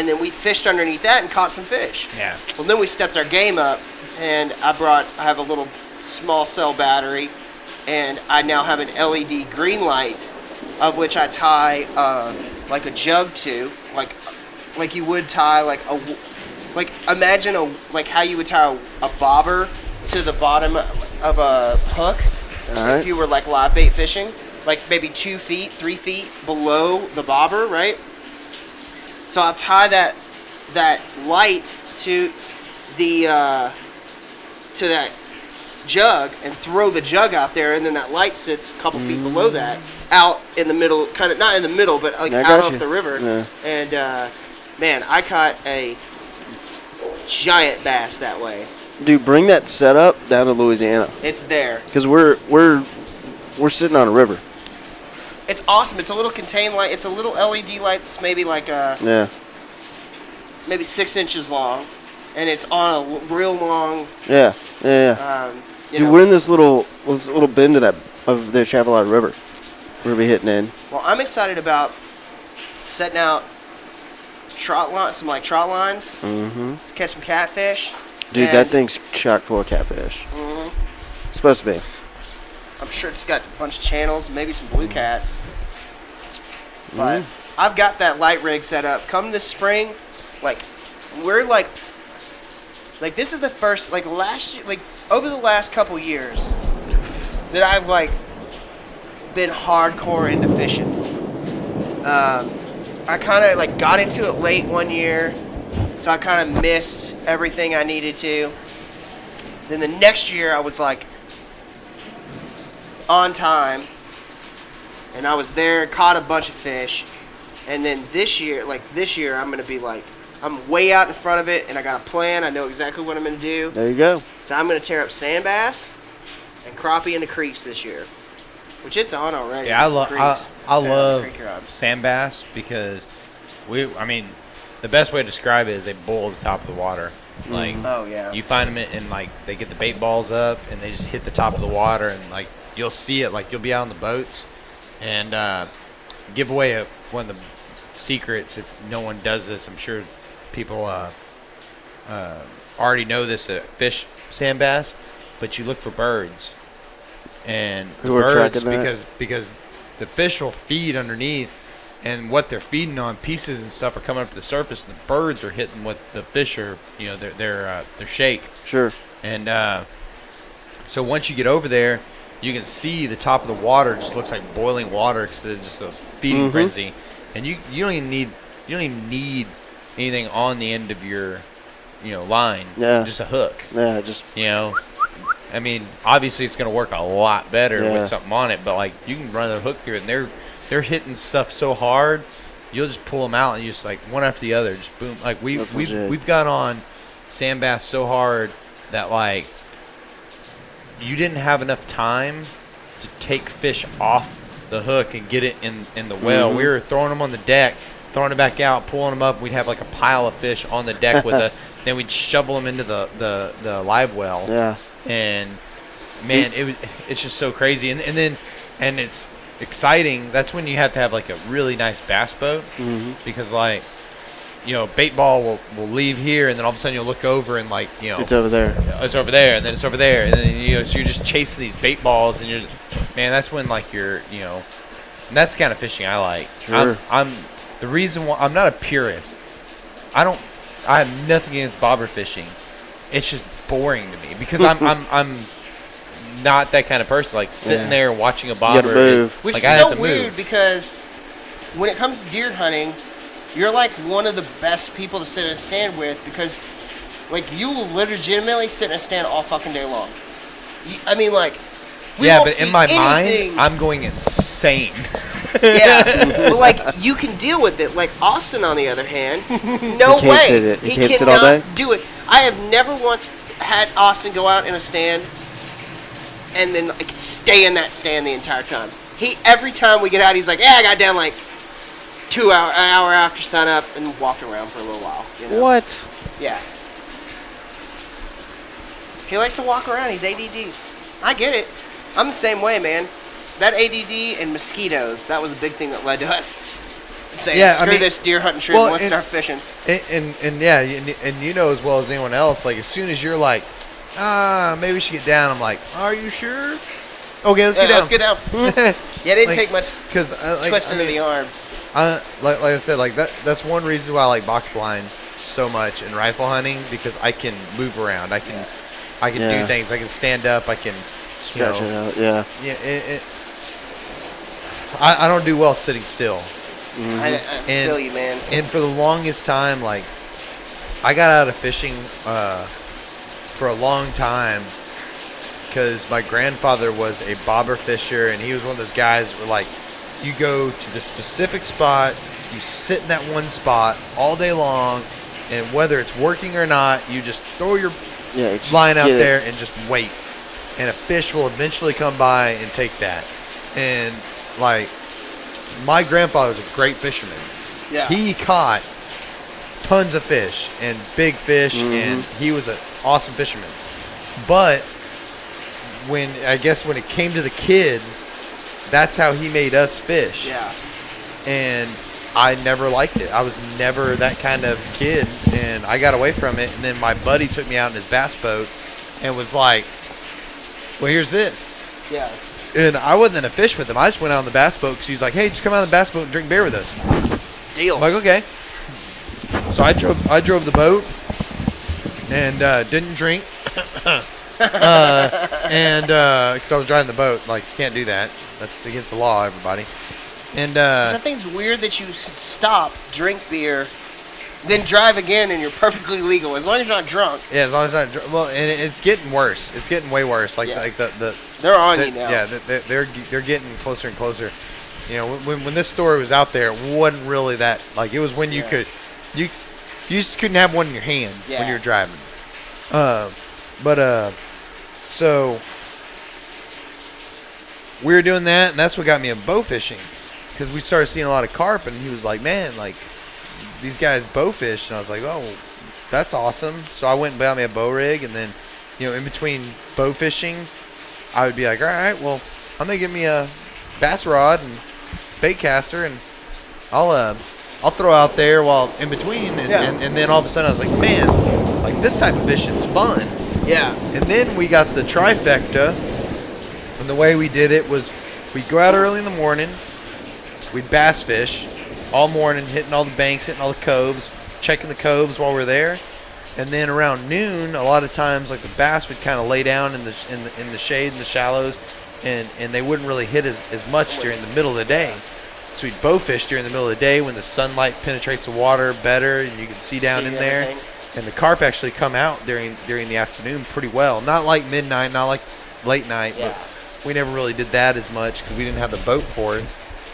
then we fished underneath that and caught some fish. Yeah. Well, then we stepped our game up, and I have a little small cell battery, and I now have an LED green light, of which I tie like a jug to, like you would tie like imagine like how you would tie a bobber to the bottom of a hook All right. if you were like live bait fishing, like maybe 2 feet, 3 feet below the bobber, right? So I'll tie that light to the to that jug and throw the jug out there, and then that light sits a couple feet below that, out in the middle, kind of not in the middle, but like I out got off you. the river. Yeah. And man, I caught a giant bass that way. Dude, bring that setup down to Louisiana, It's there. because we're sitting on a river. It's awesome. It's a little contained light. It's a little LED light that's maybe like Yeah. maybe 6 inches long, and it's on a real long. Yeah. You Dude, know. we're in this little bend of the Chavalot River. We're gonna be hitting in. Well, I'm excited about setting out trot lines, some like trot lines. Mm-hmm. Let's catch some catfish. Dude, And that thing's chock full of catfish. Supposed to be. I'm sure it's got a bunch of channels, maybe some blue cats. But I've got that light rig set up. Come this spring, we're like this is the first last year, over the last couple years that I've been hardcore into fishing. I kind of got into it late one year, So I kind of missed everything I needed to. Then the next year I was like on time, and I was there, caught a bunch of fish. And then this year I'm gonna be like, I'm way out in front of it, and I got a plan. I know exactly what I'm gonna do. There you go. So I'm gonna tear up sand bass and crappie in the creeks this year, which it's on already. Yeah, I love creek rods. sand bass because the best way to describe it is they boil the top of the water. Like, Oh yeah. you find them and like they get the bait balls up and they just hit the top of the water, and like you'll see it, like you'll be out on the boats and give away one of the secrets if no one does this. I'm sure people already know this fish sand bass, but you look for birds, and the Who are birds tracking that? because the fish will feed underneath, and what they're feeding on, pieces and stuff, are coming up to the surface, and the birds are hitting what the fish are, their shake. Sure. And so once you get over there, you can see the top of the water just looks like boiling water because it's just a feeding frenzy. And you don't even need anything on the end of your line. Yeah. Just a hook. Yeah, just I mean, obviously it's going to work a lot better Yeah. with something on it, but like you can run a hook through it, and they're hitting stuff so hard, you'll just pull them out and you just like one after the other, just boom. Like That's legit. we've got on sand bass so hard that like you didn't have enough time to take fish off the hook and get it in the well. We were throwing them on the deck, throwing it back out, pulling them up. We'd have like a pile of fish on the deck with us. Then we'd shovel them into the live well. yeah. And man, it's just so crazy. And it's exciting. That's when you have to have like a really nice bass boat because like bait ball will leave here, and then all of a sudden you'll look over and like It's over there. it's over there, and then it's over there, and then so you're just chasing these bait balls, and that's when like and that's the kind of fishing I like. Sure. I'm the reason why I'm not a purist. I have nothing against bobber fishing. It's just boring to me because I'm not that kind of person. Like sitting there and watching a bobber, gotta move. Which like, is I have so to weird move. because when it comes to deer hunting, you're like one of the best people to sit in a stand with because, like, you will legitimately sit in a stand all fucking day long. We Yeah, won't but in see my anything. mind, I'm going insane. Yeah, but like you can deal with it. Like Austin, on the other hand, no He can't way. sit it. He can't sit cannot all day? do it. I have never once had Austin go out in a stand and then like stay in that stand the entire time. Every time we get out, he's like, "Yeah, I got down like an hour after sunup and walked around for a little while." What? Yeah. He likes to walk around. He's ADD. I get it. I'm the same way, man. That ADD and mosquitoes, that was a big thing that led to us saying, screw this deer hunting trip, let's start fishing. And yeah, and you know as well as anyone else, like as soon as you're like, maybe we should get down, I'm like, are you sure? Okay, let's get down. Let's get down. Yeah, it didn't Like, take much twisting of the arm. Like I said, like that's one reason why I like box blinds so much in rifle hunting, because I can move around, I can do things, I can stand up, I can Stretch it out. Yeah. I don't do well sitting still. I feel you, man. And for the longest time, like I got out of fishing for a long time because my grandfather was a bobber fisher, and he was one of those guys where like you go to the specific spot, you sit in that one spot all day long, and whether it's working or not, you just throw your line out there and just wait, and a fish will eventually come by and take that. And like my grandfather was a great fisherman. Yeah. He caught tons of fish and big fish, and he was an awesome fisherman. But when it came to the kids, that's how he made us fish. Yeah. And I never liked it. I was never that kind of kid, and I got away from it. And then my buddy took me out in his bass boat and was like, well, here's this. Yeah. And I wasn't in a fish with him. I just went out on the bass boat because he's like, hey, just come out on the bass boat and drink beer with us. Deal. I'm like, okay. So I drove the boat and didn't drink. And because I was driving the boat. Like, you can't do that. That's against the law, everybody. And I think it's weird that you should stop, drink beer, Then drive again, and you're perfectly legal as long as you're not drunk. Yeah, as long as it's not. Well, and it's getting worse. It's getting way worse. Like Yeah. like the They're on you now. Yeah, they're getting closer and closer. You know, when this story was out there, it wasn't really that. Like, it was when you could, you just couldn't have one in your hand when you were driving. So we were doing that, and that's what got me a bow fishing, because we started seeing a lot of carp, and he was like, man, like, these guys bow fish, and I was like, oh, well, that's awesome. So I went and bought me a bow rig, and then, you know, in between bow fishing, I would be like, all right, well, I'm gonna get me a bass rod and bait caster, and I'll throw out there while in between, and then all of a sudden I was like, man, like, this type of fishing's fun. Yeah. And then we got the trifecta, and the way we did it was we'd go out early in the morning, we'd bass fish all morning, hitting all the banks, hitting all the coves, checking the coves while we're there, and then around noon, a lot of times, like, the bass would kind of lay down in the shade and the shallows, and they wouldn't really hit as much during the middle of the day. So we'd bow fish during the middle of the day when the sunlight penetrates the water better and you can see down in there. And the carp actually come out during the afternoon pretty well. Not like midnight, not like late night, but we never really did that as much because we didn't have the boat for it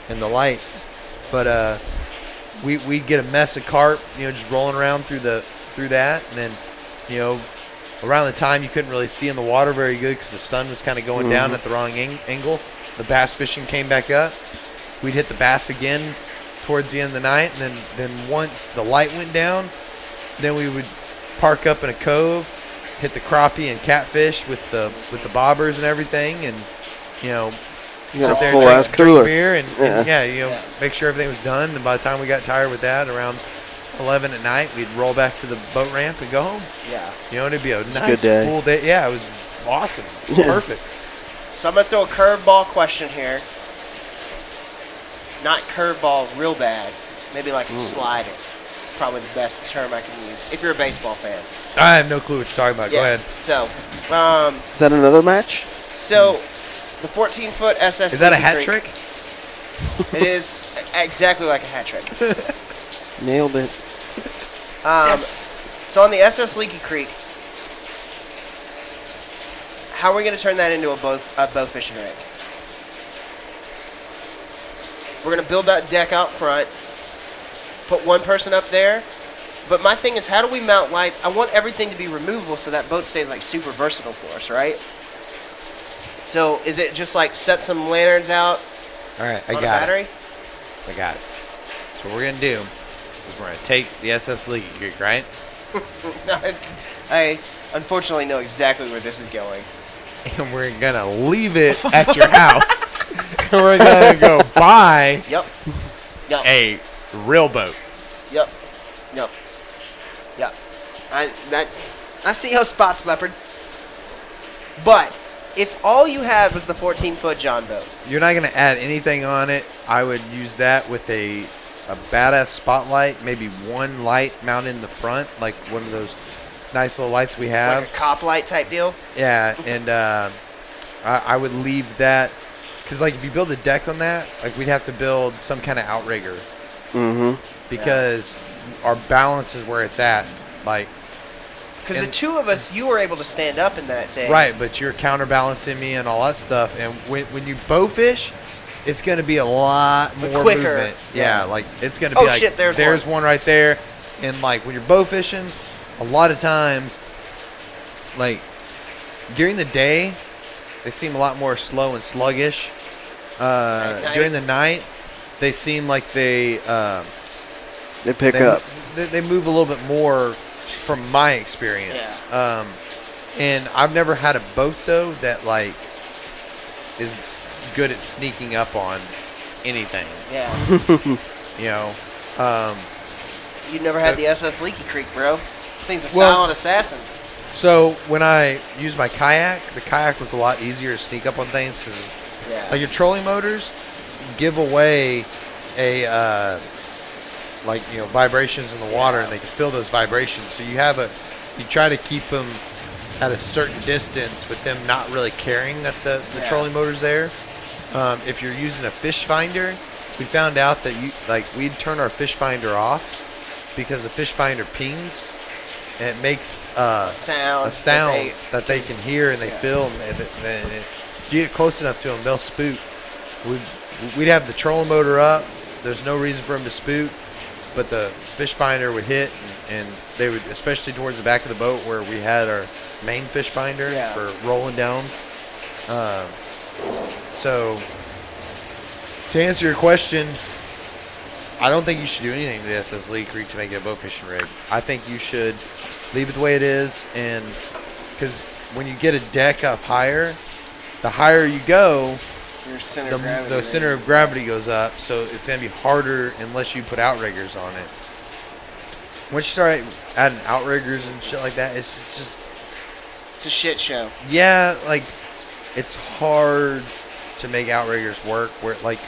and the lights. But we'd get a mess of carp, you know, just rolling around through that, and then, you know, around the time you couldn't really see in the water very good because the sun was kind of going down at the wrong angle. The bass fishing came back up. We'd hit the bass again towards the end of the night, and then once the light went down, then we would park up in a cove, hit the crappie and catfish with the bobbers and everything, and, you know, You got sit a there full ass and drink cooler. beer and you know, make sure everything was done. And by the time we got tired with that, around 11 at night, we'd roll back to the boat ramp and go home. Yeah. You know, it'd be a nice, good day. cool day. Yeah, it was awesome. It was perfect. So I'm going to throw a curveball question here. Not curveball real bad. Maybe like a slider. Probably the best term I can use. If you're a baseball fan. I have no clue what you're talking about. Go ahead. So, Is that another match? so the 14-foot SS. Is that a Leaky hat Creek, trick? It is exactly like a hat trick. Nailed it. So on the SS Leaky Creek, how are we going to turn that into a bow fishing rig? We're going to build that deck out front, put one person up there. But my thing is, how do we mount lights? I want everything to be removable so that boat stays like super versatile for us, right? So is it just like set some lanterns out All right, on a battery? I got it. So what we're going to do is we're going to take the SS Leaky Creek, right? I unfortunately know exactly where this is going. And we're going to leave it at your house. And we're going to go buy Yep. a real boat. Yep. I see how spots, Leopard. But if all you had was the 14-foot John boat, You're not going to add anything on it. I would use that with a badass spotlight, maybe one light mounted in the front, like one of those nice little lights we have. like a cop light type deal. Yeah, and I would leave that, because like if you build a deck on that, like we'd have to build some kind of outrigger, because our balance is where it's at, like. Because the two of us, you were able to stand up in that day. Right, but you're counterbalancing me and all that stuff, and when you bow fish, it's going to be a lot more quicker. movement. Yeah, like it's going to be Oh, like shit, there's one right there, and like when you're bow fishing, a lot of times, like during the day, they seem a lot more slow and sluggish. During the night, they seem like they pick up. They move a little bit more, from my experience. And I've never had a boat though that like is good at sneaking up on anything. Yeah. You know, You never had the SS Leaky Creek, bro. Thing's a silent assassin. so when I used my kayak, the kayak was a lot easier to sneak up on things because like your trolling motors give away a like, you know, vibrations in the water, and they can feel those vibrations. So you try to keep them at a certain distance with them not really caring that the trolling motor's there. If you're using a fish finder, we found out that we'd turn our fish finder off, because the fish finder pings, and it makes a sound that they can hear and they feel, and if you get close enough to them, they'll spook. We'd have the trolling motor up. There's no reason for them to spook, but the fish finder would hit, and they would, especially towards the back of the boat where we had our main fish finder for rolling down. So to answer your question, I don't think you should do anything to the SS Lee Creek to make it a boat fishing rig. I think you should leave it the way it is, and because when you get a deck up higher, the higher you go, Your center the of gravity. center of gravity goes up, so it's going to be harder unless you put outriggers on it. Once you start adding outriggers and shit like that, it's just... It's a shit show. Yeah, like, it's hard to make outriggers work, where, like,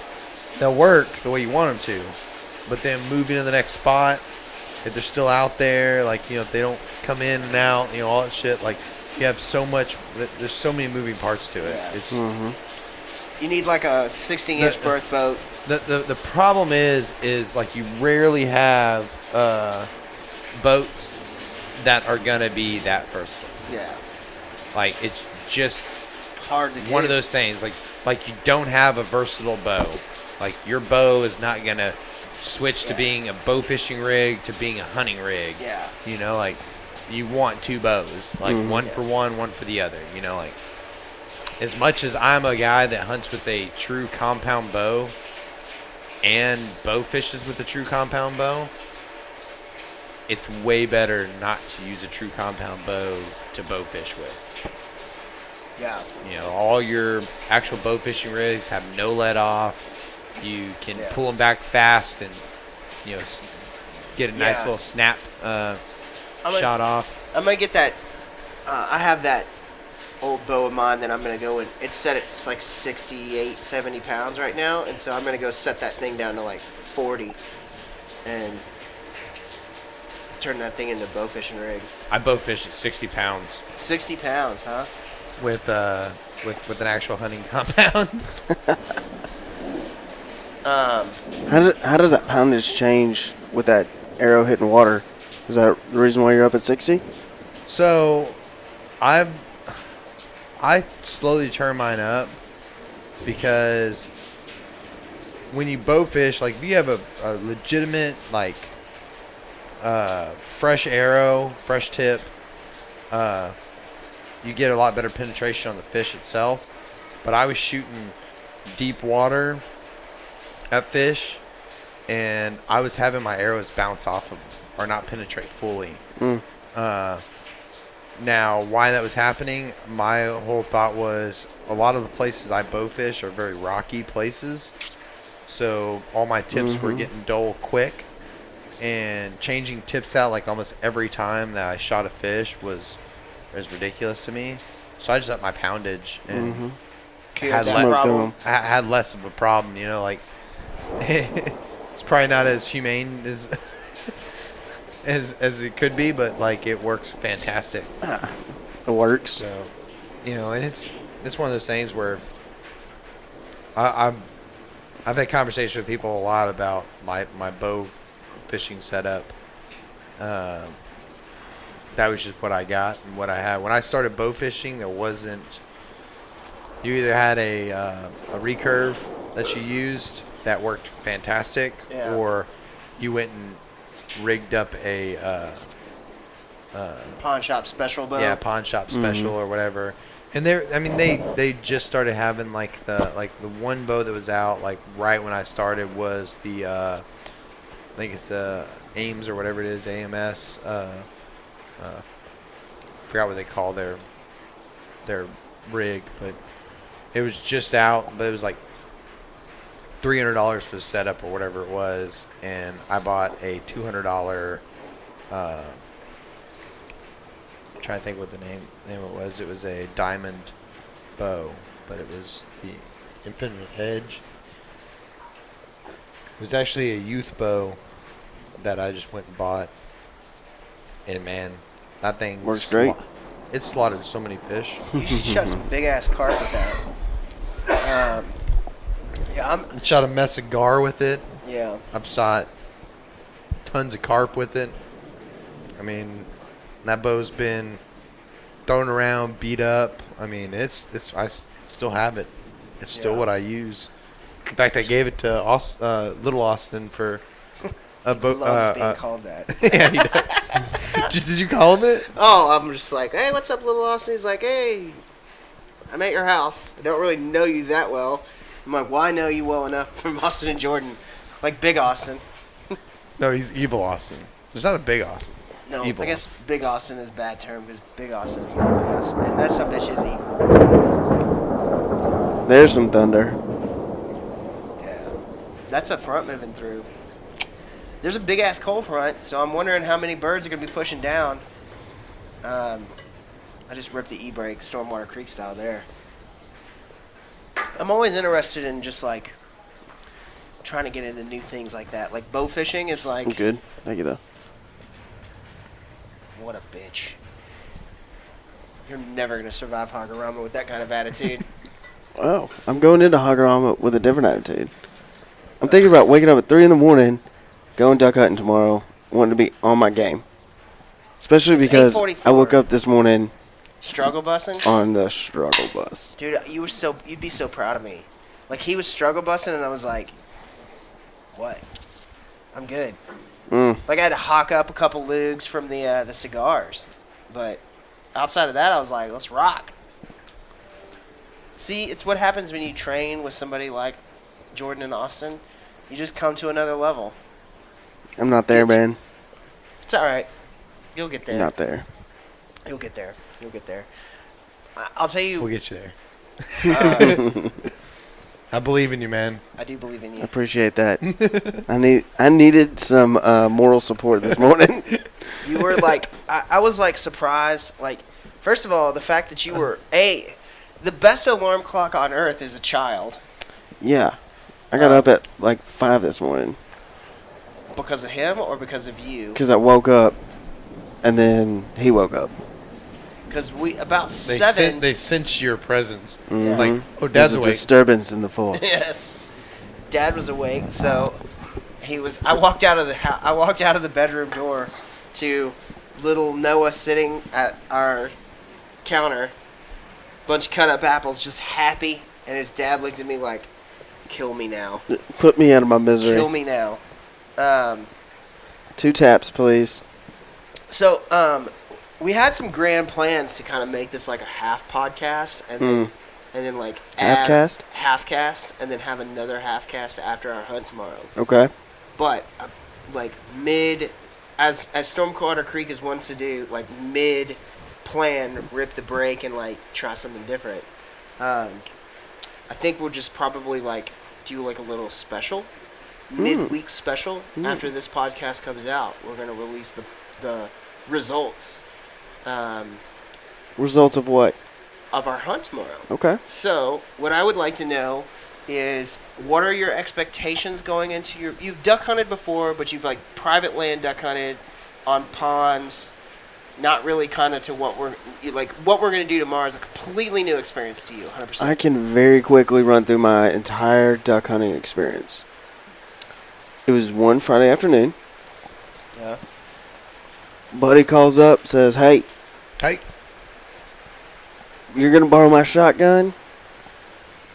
they'll work the way you want them to, but then moving to the next spot, if they're still out there, like, you know, if they don't come in and out, you know, all that shit, like, you have so much, there's so many moving parts to it. Yeah. It's... You need like a 16-inch berth boat. The problem is like you rarely have boats that are gonna be that versatile. Yeah. Like it's just Hard to get. one of those things. Like you don't have a versatile bow. Like your bow is not gonna switch to being a bow fishing rig to being a hunting rig. Yeah. You know, like you want two bows, like one for one for the other. You know, like. As much as I'm a guy that hunts with a true compound bow and bow fishes with a true compound bow, it's way better not to use a true compound bow to bow fish with. Yeah. You know, all your actual bow fishing rigs have no let off. You can pull them back fast and, you know, get a nice little snap shot off. I'm going to get that. I have that old bow of mine that I'm going to go with. It's set at like 68, 70 pounds right now, and so I'm going to go set that thing down to like 40 and turn that thing into a bow fishing rig. I bow fish at 60 pounds 60 pounds, huh? with an actual hunting compound. How does that poundage change with that arrow hitting water? Is that the reason why you're up at 60? So, I slowly turn mine up because when you bow fish, like if you have a legitimate like fresh arrow, fresh tip, you get a lot better penetration on the fish itself. But I was shooting deep water at fish, and I was having my arrows bounce off of them or not penetrate fully. Now, why that was happening, my whole thought was a lot of the places I bow fish are very rocky places. So all my tips were getting dull quick. And changing tips out like almost every time that I shot a fish was ridiculous to me. So I just upped my poundage and had less of a problem, you know, like it's probably not as humane as as it could be, but like it works fantastic. It works. So, you know, and it's one of those things where I've had conversations with people a lot about my bow fishing setup. That was just what I got and what I had. When I started bow fishing, there wasn't. You either had a recurve that you used that worked fantastic, or you went and rigged up a Pawn shop special bow. pawn shop special or whatever. And they just started having like the one bow that was out like right when I started was the I think it's Ames or whatever it is, AMS. Forgot what they call their rig, but it was just out. But it was like $300 for the setup or whatever it was, and I bought a $200. I'm trying to think what the name it was. It was a diamond bow, but it was the Infinite Edge. It was actually a youth bow that I just went and bought, and man, that thing Works great. It slaughtered so many fish. You should shot some big ass carp with that. I shot a mess of gar with it. Yeah. I've shot tons of carp with it. I mean, that bow's been thrown around, beat up. I mean, I still have it. It's still what I use. In fact, I gave it to Little Austin for a boat. Loves being called that. Yeah, he does. Did you call him it? Oh, I'm just like, hey, what's up, Little Austin? He's like, hey, I'm at your house. I don't really know you that well. I'm like, well, I know you well enough from Austin and Jordan. Like Big Austin. No, he's Evil Austin. There's not a Big Austin. It's No, Evil I guess Austin. Big Austin is a bad term because Big Austin is not Big Austin. And that some bitch is evil. There's some thunder. Yeah. That's a front moving through. There's a big-ass cold front, so I'm wondering how many birds are going to be pushing down. I just ripped the e-brake, Stormwater Creek style there. I'm always interested in just, like, trying to get into new things like that. Like, bow fishing is like... I'm good. Thank you, though. What a bitch. You're never going to survive Hagarama with that kind of attitude. Oh, I'm going into Hagarama with a different attitude. I'm thinking about waking up at 3 in the morning, going duck hunting tomorrow, wanting to be on my game. Especially It's because 8:44. I woke up this morning Struggle bussing? on the struggle bus. Dude, you'd be so proud of me. Like, he was struggle bussing, and I was like, what? I'm good. Like, I had to hawk up a couple lugs from the cigars. But outside of that, I was like, let's rock. See, it's what happens when you train with somebody like Jordan and Austin. You just come to another level. I'm not there, man. It's all right. You'll get there. Not there. You'll get there. You'll get there. I'll tell you. We'll get you there. Uh, I believe in you, man. I do believe in I you. appreciate that. I needed some moral support this morning. You were like, I was like surprised. Like, first of all, the fact that you were the best alarm clock on earth is a child. Yeah. I got up at like 5 this morning. Because of him or because of you? Because I woke up, and then he woke up. Because about They 7. They sense your presence. Mhm. Like, oh, There's Dad's a awake. disturbance in the force. Yes. Dad was awake, so he was. I walked out of the bedroom door to little Noah sitting at our counter, bunch of cut up apples, just happy, and his dad looked at me like, "Kill me now, Put me out of my misery. kill me now." 2 taps, please. So we had some grand plans to kind of make this like a half podcast, and then like add half cast, and then have another half cast after our hunt tomorrow. Okay. But like as Stormwater Creek is wants to do, like mid plan, rip the break and like try something different. I think we'll just probably like do like a little special, midweek special after this podcast comes out. We're gonna release the results. Results of what? Of our hunt tomorrow. Okay. So, what I would like to know is, what are your expectations going into you've duck hunted before, but you've like private land duck hunted on ponds, not really kind of to what we're going to do tomorrow is a completely new experience to you, 100%. I can very quickly run through my entire duck hunting experience. It was one Friday afternoon. Yeah. Buddy calls up, says, "Hey, you're going to borrow my shotgun?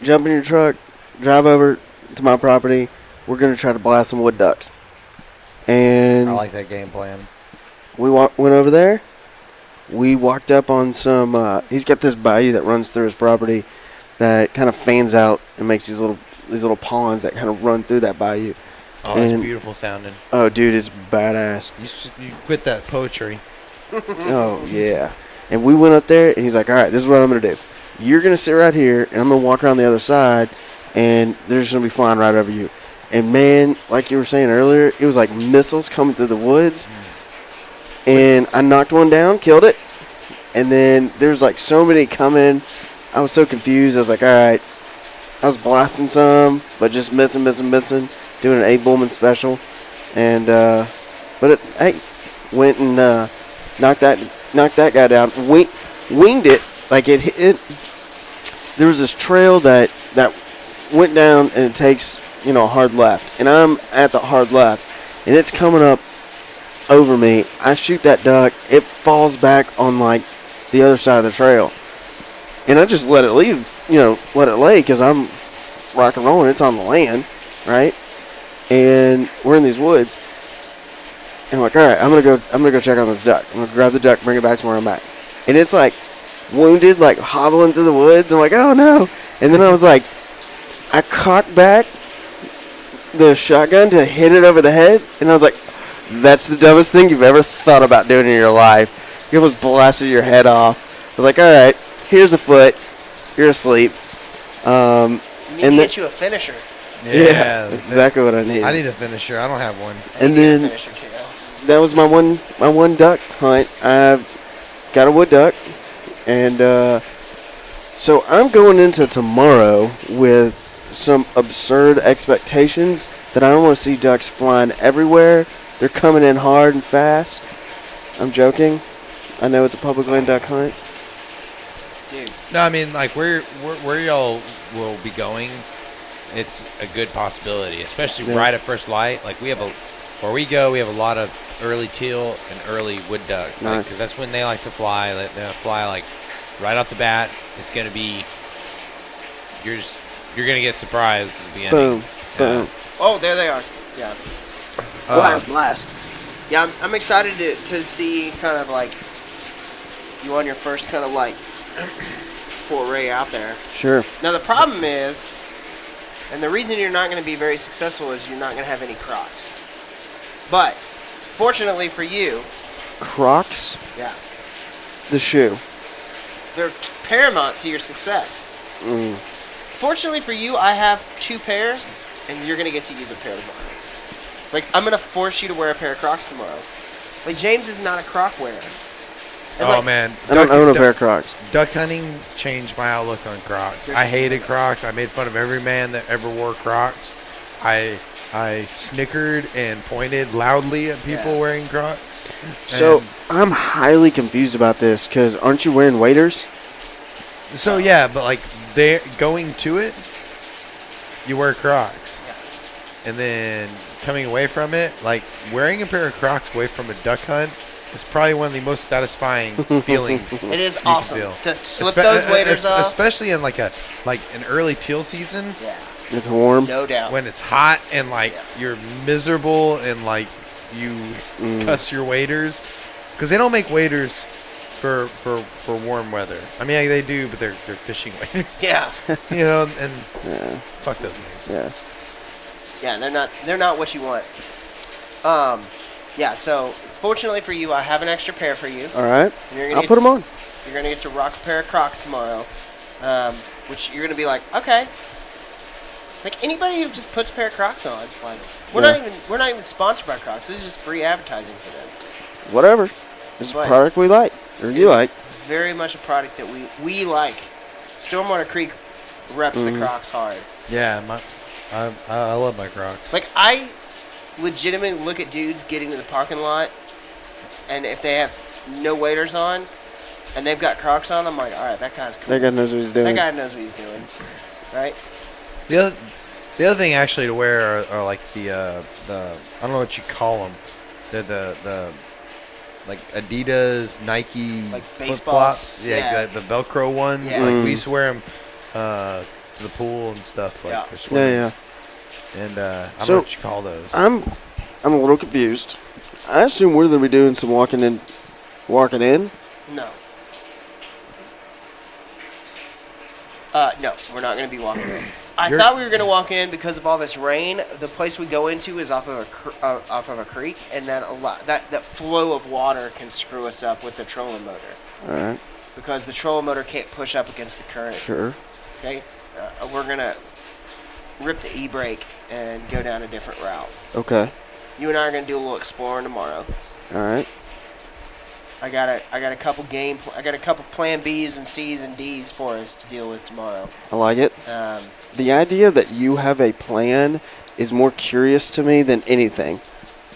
Jump in your truck, drive over to my property. We're going to try to blast some wood ducks." And I like that game plan. we went over there. We walked up on some, he's got this bayou that runs through his property that kind of fans out and makes these little ponds that kind of run through that bayou. Oh, And- it's beautiful sounding. Oh, dude, it's badass. You quit that poetry. Oh, yeah. And we went up there, and he's like, "All right, this is what I'm going to do. You're going to sit right here, and I'm going to walk around the other side, and they're just going to be flying right over you." And, man, like you were saying earlier, it was like missiles coming through the woods. And I knocked one down, killed it. And then there's like so many coming. I was so confused. I was like, all right. I was blasting some, but just missing. Doing an A. Bullman special. And, but hey, went and knocked that guy down. Winged it. Like it hit. There was this trail that went down and it takes, a hard left. And I'm at the hard left. And it's coming up over me. I shoot that duck. It falls back on like the other side of the trail, and I just let it leave. Let it lay because I'm rock and rolling. It's on the land, right? And we're in these woods. And I'm like, all right, I'm gonna go check on this duck. I'm gonna grab the duck, bring it back to where I'm at. And it's like wounded, like hobbling through the woods. I'm like, oh no! And then I was like, I cocked back the shotgun to hit it over the head, and I was like, that's the dumbest thing you've ever thought about doing in your life. You almost blasted your head off. I was like, all right, here's a foot. You're asleep. You need to get you a finisher. Yeah, that's exactly what I need. I need a finisher. I don't have one. And then that was my one duck hunt. I got a wood duck, and so I'm going into tomorrow with some absurd expectations that I don't want to see ducks flying everywhere. They're coming in hard and fast. I'm joking. I know it's a public land duck hunt. Dude. No, I mean, like, where y'all will be going, it's a good possibility, especially right at first light. Like, where we go, we have a lot of early teal and early wood ducks. Nice. Because that's when they like to fly. They fly, like, right off the bat. It's going to be, you're going to get surprised at the beginning. Boom. Oh, there they are. Yeah. Blast. Yeah, I'm excited to see kind of like you on your first kind of like foray out there. Sure. Now the problem is, and the reason you're not going to be very successful is you're not going to have any Crocs. But fortunately for you, Crocs? yeah, The shoe. they're paramount to your success. Fortunately for you, I have 2 pairs, and you're going to get to use a pair tomorrow. Like, I'm going to force you to wear a pair of Crocs tomorrow. Like, James is not a Croc wearer. And Oh, like, man. I don't own a pair of Crocs. Duck hunting changed my outlook on Crocs. I hated Crocs. I made fun of every man that ever wore Crocs. I snickered and pointed loudly at people wearing Crocs. So I'm highly confused about this because aren't you wearing waders? So yeah, but like they're going to it, you wear Crocs, and then coming away from it, like wearing a pair of Crocs away from a duck hunt is probably one of the most satisfying feelings. It is you can awesome feel. to slip those waders off. Especially in like an early teal season. Yeah, It's warm. no doubt. When it's hot and like you're miserable and like you cuss your waders, because they don't make waders for warm weather. I mean, like, they do, but they're fishing waders. Yeah, And Yeah. fuck those things. Yeah. yeah, they're not what you want. Yeah. So fortunately for you, I have an extra pair for you. All right. And you're gonna I'll get put them on. You're gonna get to rock a pair of Crocs tomorrow, which you're gonna be like, okay. Like anybody who just puts a pair of Crocs on, like we're not even sponsored by Crocs. This is just free advertising for them. Whatever. It's a But- product we like. Or you like. Very much a product that we like. Stormwater Creek reps the Crocs hard. Yeah, I love my Crocs. Like I legitimately look at dudes getting to the parking lot, and if they have no waders on, and they've got Crocs on, I'm like, all right, that guy's cool. That guy knows what he's doing. That guy knows what he's doing, right? The other thing actually to wear are like the I don't know what you call them. The like Adidas, Nike Like flip baseball flops. yeah. Yeah, the Velcro ones. Yeah. Like we used to wear them to the pool and stuff. Like Yeah. for swimming. Yeah. And I don't So- know what you call those. I'm a little confused. I assume we're going to be doing some walking in. No. No, we're not going to be walking in. I thought we were going to walk in because of all this rain. The place we go into is off of a creek, and that flow of water can screw us up with the trolling motor All right. because the trolling motor can't push up against the current. Sure. Okay, we're going to rip the e-brake and go down a different route. Okay. You and I are going to do a little exploring tomorrow. All right. I got a couple plan B's and C's and D's for us to deal with tomorrow. I like it. The idea that you have a plan is more curious to me than anything.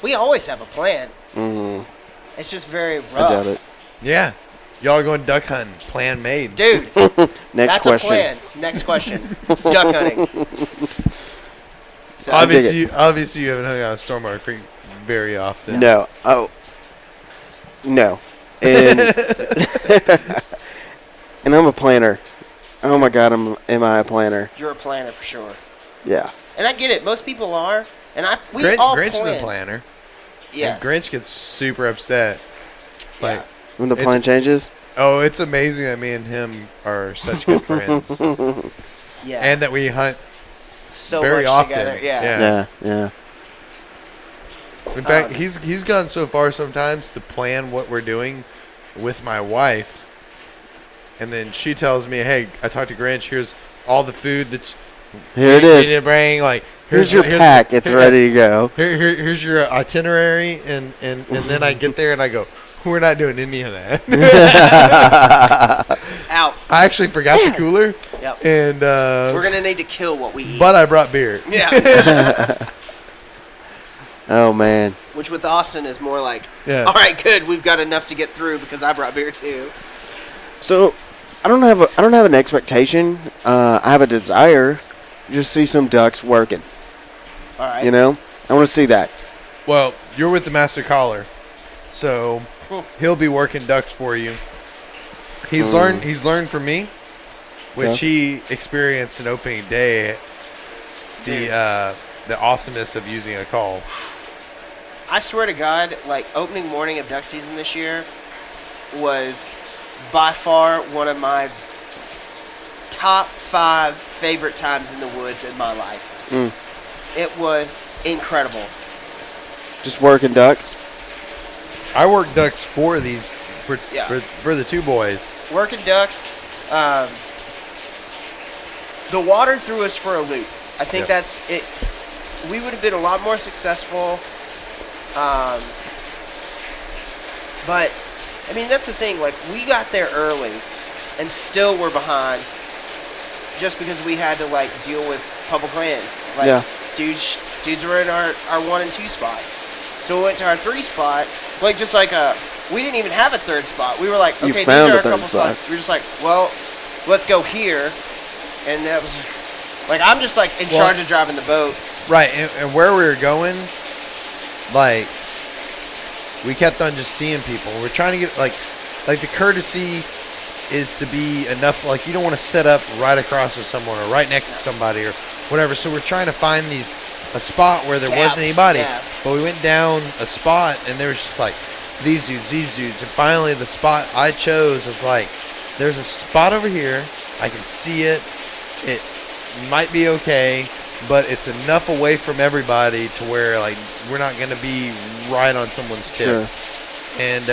We always have a plan. Mm-hmm. It's just very rough. I doubt it. Yeah, y'all are going duck hunting. Plan made. Dude, Next that's question. a plan. Next question. Duck hunting. So, I dig Obviously, you haven't hung out at Stormwater Creek very often. No. Oh, No. And, and I'm a planner. Oh my God, am I a planner? You're a planner for sure. Yeah. And I get it. Most people are. And we Grinch, all Grinch plan. is a planner. Yeah. And Grinch gets super upset. Like, Yeah. When the plan changes? oh, it's amazing that me and him are such good friends. Yeah. And that we hunt so very much often. together. Yeah. Yeah, yeah. In fact, he's gone so far sometimes to plan what we're doing with my wife, and then she tells me, "Hey, I talked to Grinch. Here's all the food that Here it you is. need to bring. Like, Here's your pack. It's ready to go. Here's your itinerary." And then I get there and I go, "We're not doing any of that." Out. I actually forgot the cooler. Yep. And We're going to need to kill what we eat. but I brought beer. Yeah. Oh, man. Which with Austin is more like, Yeah. all right, good. We've got enough to get through because I brought beer too. So, I don't have an expectation. I have a desire to just see some ducks working. All right. You know? I want to see that. Well, you're with the master caller, so he'll be working ducks for you. He's learned from me, which he experienced in opening day. The awesomeness of using a call. I swear to God, like opening morning of duck season this year was by far one of my top 5 favorite times in the woods in my life. It was incredible. Just working ducks. I work ducks for these Yeah. for the two boys. Working ducks, the water threw us for a loop. I think Yep. that's it. We would have been a lot more successful. But, I mean, that's the thing. Like, we got there early and still were behind just because we had to, like, deal with public land. Like, Yeah. dudes were in our 1 and 2 spot. So we went to our 3 spot. Like, just like we didn't even have a 3rd spot. We were like, You okay, found these are a a third couple spot. spots. We were just like, well, let's go here. And that was, like, I'm just, like, in charge of driving the boat. Right, and where we were going, like, we kept on just seeing people. We're trying to get, like the courtesy is to be enough, like, you don't want to set up right across with someone or right next to somebody or whatever. So we're trying to find a spot where there wasn't anybody. Yeah. But we went down a spot and there was just like these dudes. And finally the spot I chose was like, there's a spot over here. I can see it. It might be okay, but it's enough away from everybody to where like we're not going to be right on someone's tip. Sure. And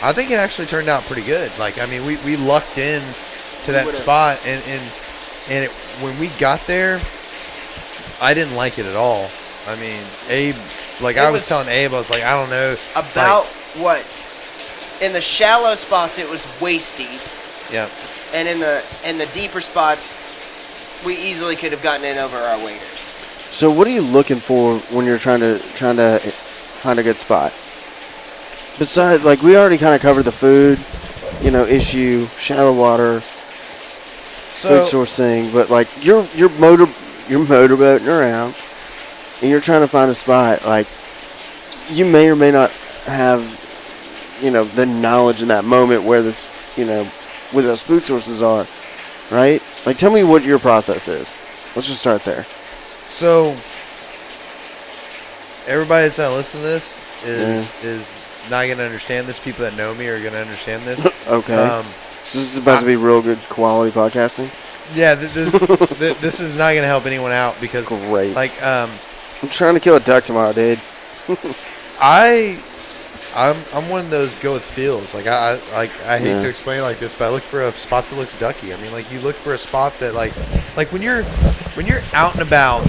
I think it actually turned out pretty good. Like, I mean, we lucked in to that spot, and when we got there, I didn't like it at all. I mean, Abe, like I was telling Abe, I was like, I don't know. About what? In the shallow spots, it was waist deep. Yeah. And in the deeper spots, we easily could have gotten in over our waders. So what are you looking for when you're trying to find a good spot? Besides, like, we already kind of covered the food, issue, shallow water, food sourcing, but like you're motorboating around and you're trying to find a spot. Like, you may or may not have, the knowledge in that moment where this, where those food sources are, right? Like, tell me what your process is. Let's just start there. So everybody that's not listening to this is not going to understand this. People that know me are going to understand this. Okay. So this is about to be real good quality podcasting. Yeah, this is not going to help anyone out because, great. Like, I'm trying to kill a duck tomorrow, dude. I'm one of those go with feels. Like I hate to explain it like this, but I look for a spot that looks ducky. I mean, like you look for a spot that like when you're out and about,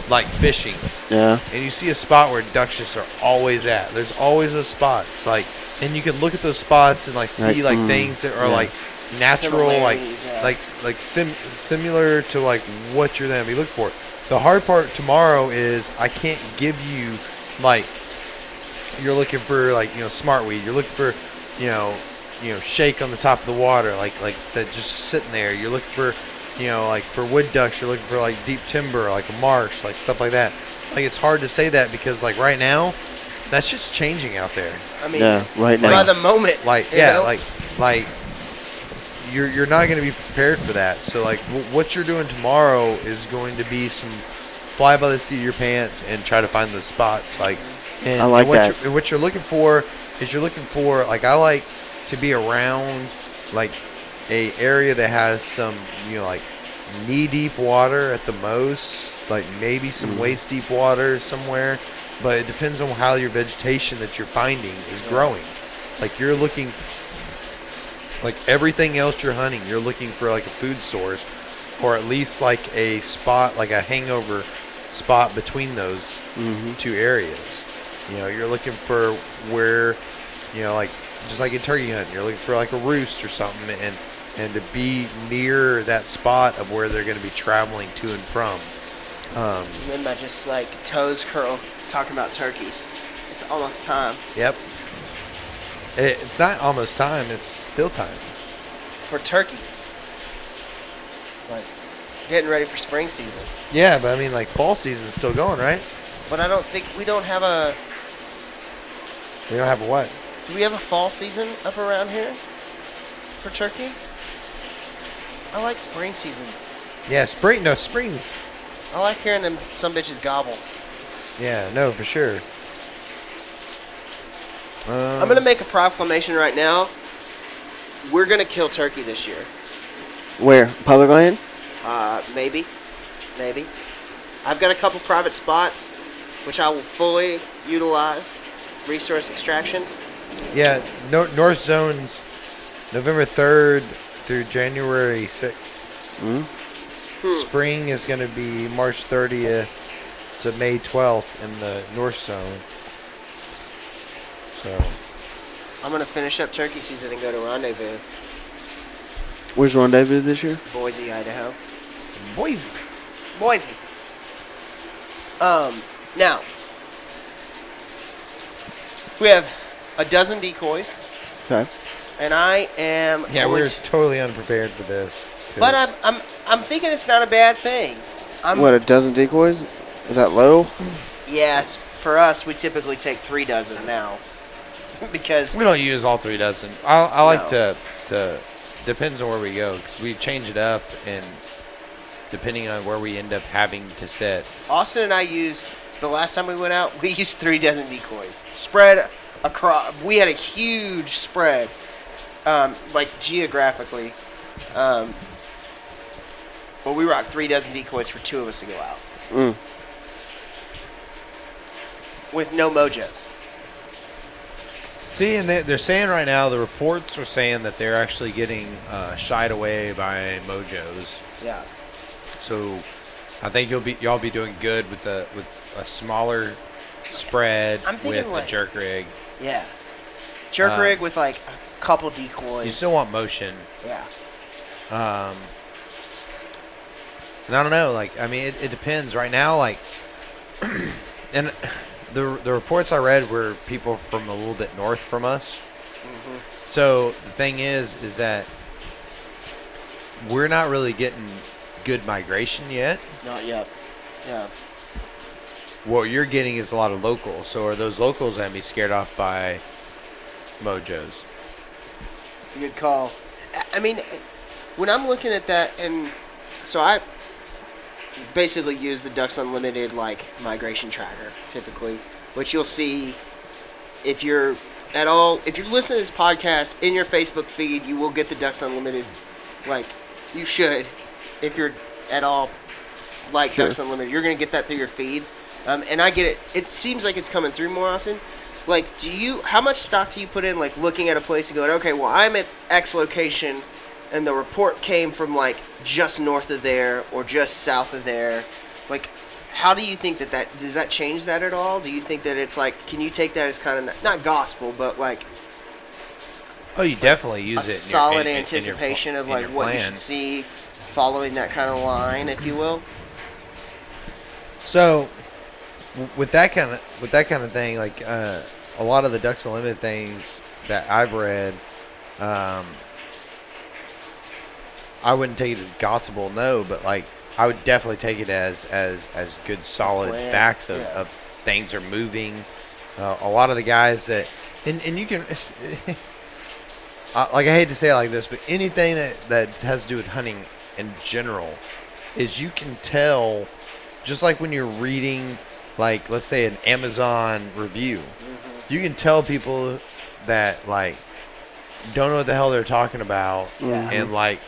like fishing. Yeah. And you see a spot where ducks just are always at. There's always those spots. Like, and you can look at those spots and like see like things that are like natural, like similar to like what you're gonna be looking for. The hard part tomorrow is I can't give you like you're looking for like smart weed. You're looking for shake on the top of the water like that just sitting there. You're looking for like for wood ducks. You're looking for like deep timber like a marsh like stuff like that. Like it's hard to say that because like right now that shit's changing out there. I mean, Yeah, right by now. the moment, Like you yeah, know? like you're not going to be prepared for that. So like what you're doing tomorrow is going to be some fly by the seat of your pants and try to find those spots. Like, and, I like and that. What you're looking for is like I like to be around like a area that has some like knee deep water at the most, like maybe some waist deep water somewhere. But it depends on how your vegetation that you're finding is growing. Like you're looking, like everything else you're hunting, you're looking for like a food source, or at least like a spot, like a hangover spot between those two areas. You're looking for where, like just like in turkey hunting, you're looking for like a roost or something, and to be near that spot of where they're going to be traveling to and from. And then my just like toes curl talking about turkeys. It's almost time Yep. It's not almost time. It's still time. for turkeys. Like getting ready for spring season. Yeah, but I mean, like fall season's still going, right? But I don't think we don't have a. We don't have a what? Do we have a fall season up around here for turkey? I like spring season. Yeah, spring. No, spring's. I like hearing them some bitches gobble. Yeah, no, for sure. I'm gonna make a proclamation right now. We're gonna kill turkey this year. Where? Public land? Maybe. I've got a couple private spots, which I will fully utilize. Resource extraction. Yeah, North Zone's November 3rd through January 6th. Spring is going to be March 30th to May 12th in the North Zone. So I'm gonna finish up turkey season and go to Rendezvous, Where's Rendezvous this year? Boise, Idaho. Boise. Now we have a dozen decoys, Okay. and I am. Yeah, going we're to- totally unprepared for this. 'cause- But I'm thinking it's not a bad thing. What, a dozen decoys? Is that low? Yes, for us we typically take 3 dozen now, because We don't use all 3 dozen. I like No. to depends on where we go, because we change it up, and depending on where we end up having to set. Austin and I used the last time we went out. We used 3 dozen decoys spread across. We had a huge spread, like geographically. But we rocked 3 dozen decoys for 2 of us to go out with no mojos. See, and they're saying right now, the reports are saying that they're actually getting shied away by mojos. Yeah. So I think y'all be doing good with a smaller spread I'm thinking with like- the jerk rig. Yeah. Jerk rig with like a couple decoys. You still want motion. Yeah. And I don't know, like, I mean, it depends. Right now, like, and the reports I read were people from a little bit north from us. So the thing is that we're not really getting good migration yet. Not yet. Yeah. What you're getting is a lot of locals. So are those locals going to be scared off by mojos? It's a good call. I mean, when I'm looking at that, and so I basically use the Ducks Unlimited like migration tracker typically, which you'll see if you're listening to this podcast in your Facebook feed, you will get the Ducks Unlimited. Like you should, if you're at all like Sure. Ducks Unlimited, you're gonna get that through your feed. And I get it. It seems like it's coming through more often. Like, how much stock do you put in, like, looking at a place and going, okay, well, I'm at X location, and the report came from, like, just north of there or just south of there. Like, how do you think does that change that at all? Do you think that it's, like, can you take that as kind of, not gospel, but, like, Oh, you definitely use a it in your, solid in your anticipation of, in like, your what you plan. should see following that kind of line, if you will? So, with that kind of thing, like a lot of the Ducks Unlimited things that I've read, I wouldn't take it as gospel, no, but like I would definitely take it as good solid Plan, facts of, yeah. of things are moving, A lot of the guys that, and you can, like I hate to say it like this, but anything that has to do with hunting in general is you can tell, just like when you're reading, like let's say an Amazon review, you can tell people that like don't know what the hell they're talking about and like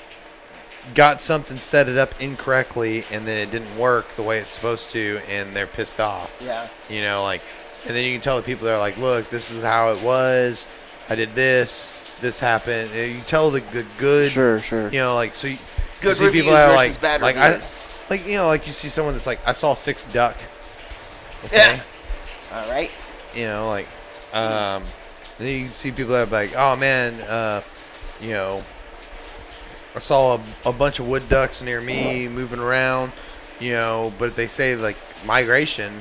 got something set it up incorrectly and then it didn't work the way it's supposed to and they're pissed off. Yeah. You know, like, and then you can tell the people that are like, look, this is how it was. I did this happened. And you tell the good. Sure. You know, like, so you Good see reviews people that are versus like, bad like reviews. like, you know, like you see someone that's like, I saw 6 duck. Okay. Yeah. All right. You know, like, then you see people that are like, oh man, you know, I saw a bunch of wood ducks near me moving around, you know, but if they say like migration,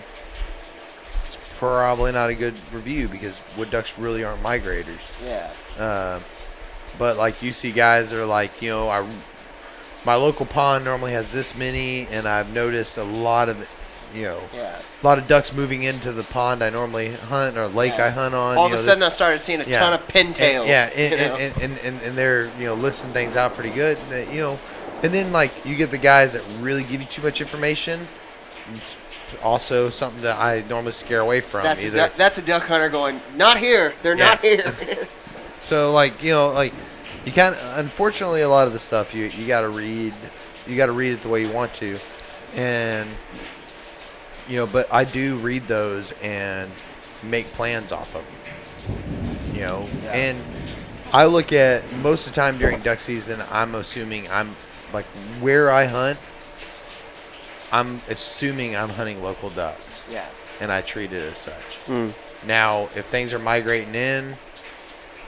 it's probably not a good review because wood ducks really aren't migrators. Yeah. But like you see guys that are like, you know, my local pond normally has this many, and I've noticed a lot of, you know, a lot of ducks moving into the pond I normally hunt or lake I hunt on. All of a sudden, I started seeing a ton of pintails. And they're, you know, listing things out pretty good. You know, and then like you get the guys that really give you too much information. It's also something that I normally scare away from. That's a duck hunter going, not here. They're not here. So like, you know, like you can't. Unfortunately, a lot of the stuff you got to read. You got to read it the way you want to, and. You know, but I do read those and make plans off of them. You know, and I look at most of the time during duck season, I'm assuming I'm like where I hunt, I'm assuming I'm hunting local ducks. Yeah. And I treat it as such. Now, if things are migrating in,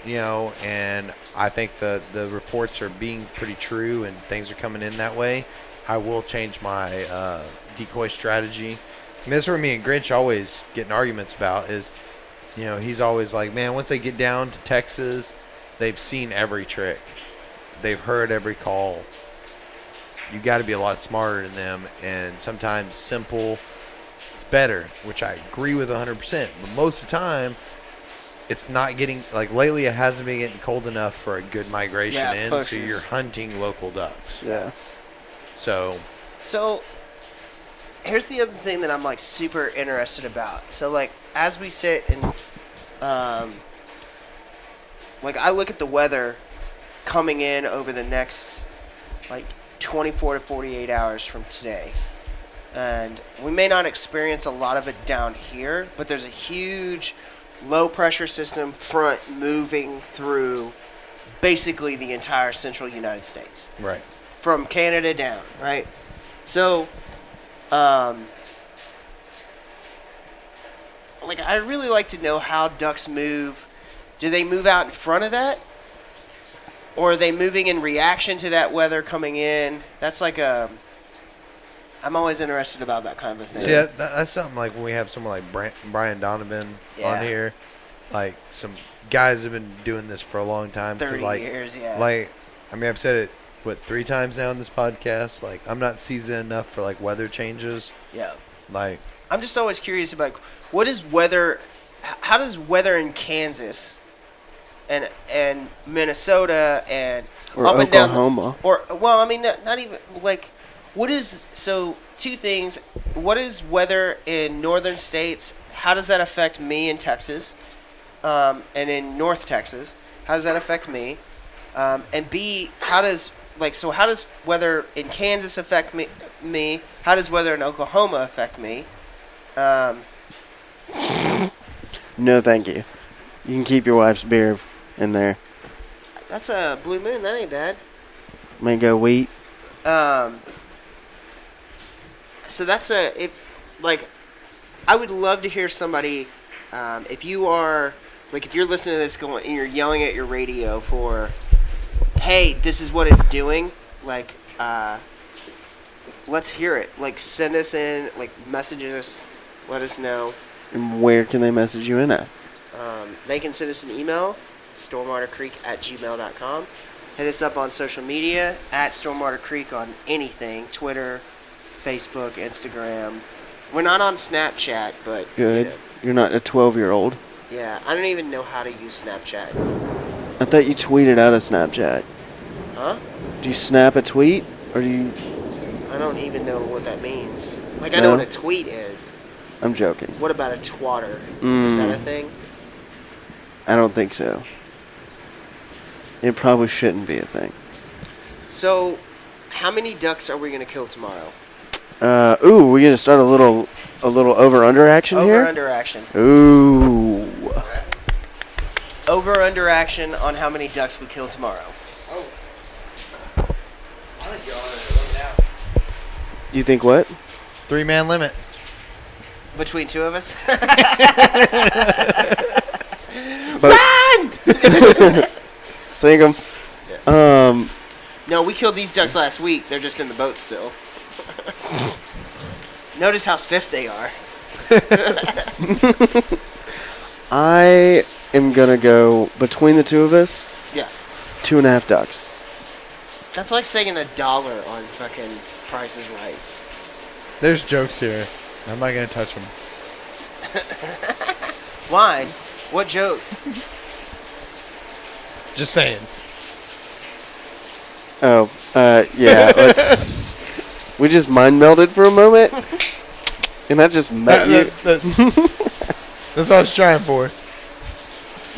you know, and I think the reports are being pretty true and things are coming in that way, I will change my decoy strategy. And that's where me and Grinch always get in arguments about is, you know, he's always like, man, once they get down to Texas, they've seen every trick. They've heard every call. You got to be a lot smarter than them, and sometimes simple is better, which I agree with 100%. But most of the time, it's not getting, like lately it hasn't been getting cold enough for a good migration in, pushes. so you're hunting local ducks. Yeah. So here's the other thing that I'm like super interested about. So like as we sit and like I look at the weather coming in over the next like 24 to 48 hours from today. And we may not experience a lot of it down here, but there's a huge low pressure system front moving through basically the entire central United States. Right. From Canada down, right? So like I really like to know how ducks move. Do they move out in front of that? Or are they moving in reaction to that weather coming in? That's like I'm always interested about that kind of a thing. See, that's something like when we have someone like Brian Donovan on here. Like some guys have been doing this for a long time. 30 like, years, yeah. Like, I mean, I've said it, 3 times now in this podcast. Like, I'm not seasoned enough for like weather changes. Yeah. Like, I'm just always curious about what is weather. How does weather in Kansas and Minnesota and or up Oklahoma and down well, I mean not even like what is so 2 things. What is weather in northern states? How does that affect me in Texas? And in North Texas, how does that affect me? And B, how does weather in Kansas affect me? How does weather in Oklahoma affect me? No, thank you. You can keep your wife's beer in there. That's a Blue Moon. That ain't bad. Mango wheat. So that's I would love to hear somebody, if you're listening to this going and you're yelling at your radio for, hey, this is what it's doing, like, let's hear it. Like, send us in, like, message us, let us know. And where can they message you in at? They can send us an email, stormwatercreek@gmail.com. Hit us up on social media, at stormwatercreek on anything, Twitter, Facebook, Instagram. We're not on Snapchat, but Good. You're not a 12-year-old. Yeah, I don't even know how to use Snapchat. I thought you tweeted out a Snapchat. Huh? Do you snap a tweet, or do you... I don't even know what that means. Like, I No? know what a tweet is. I'm joking. What about a twatter? Is that a thing? I don't think so. It probably shouldn't be a thing. So, how many ducks are we going to kill tomorrow? Ooh, we're gonna start a little over/under action here. Over-under action. Ooh. Over-under action on how many ducks we kill tomorrow. Oh. I think y'all are running out. You think what? 3-man limit. Between two of us? Run! Sink 'em. No, we killed these ducks last week. They're just in the boat still. Notice how stiff they are. I am gonna go between the two of us. Yeah. 2.5 ducks. That's like saying $1 on fucking Price is Right. There's jokes here. I'm not going to touch them. Why? What jokes? Just saying. Oh, yeah. Let's. We just mind melded for a moment, and I just met you. That's what I was trying for.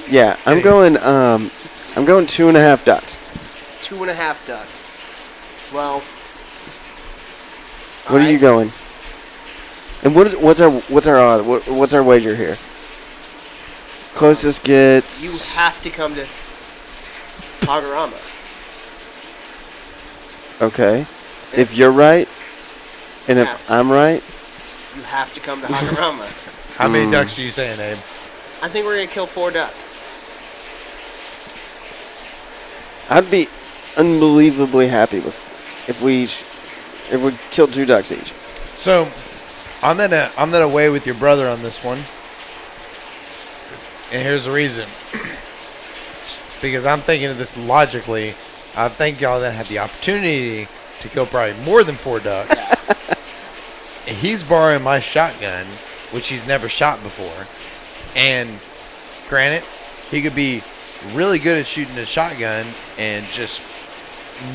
Yeah, I'm going 2.5 ducks. 2.5 ducks. Well. What are you going? And what's our wager here? Closest gets. You have to come to Hagarama. Okay. If you're right, and Yeah. if I'm right, You have to come to Hagarama. How many ducks are you saying, Abe? I think we're going to kill 4 ducks. I'd be unbelievably happy if we killed 2 ducks each. So, I'm gonna weigh with your brother on this one, and here's the reason. Because I'm thinking of this logically. I think y'all then have the opportunity to kill probably more than 4 ducks. And he's borrowing my shotgun, which he's never shot before. And granted, he could be really good at shooting a shotgun and just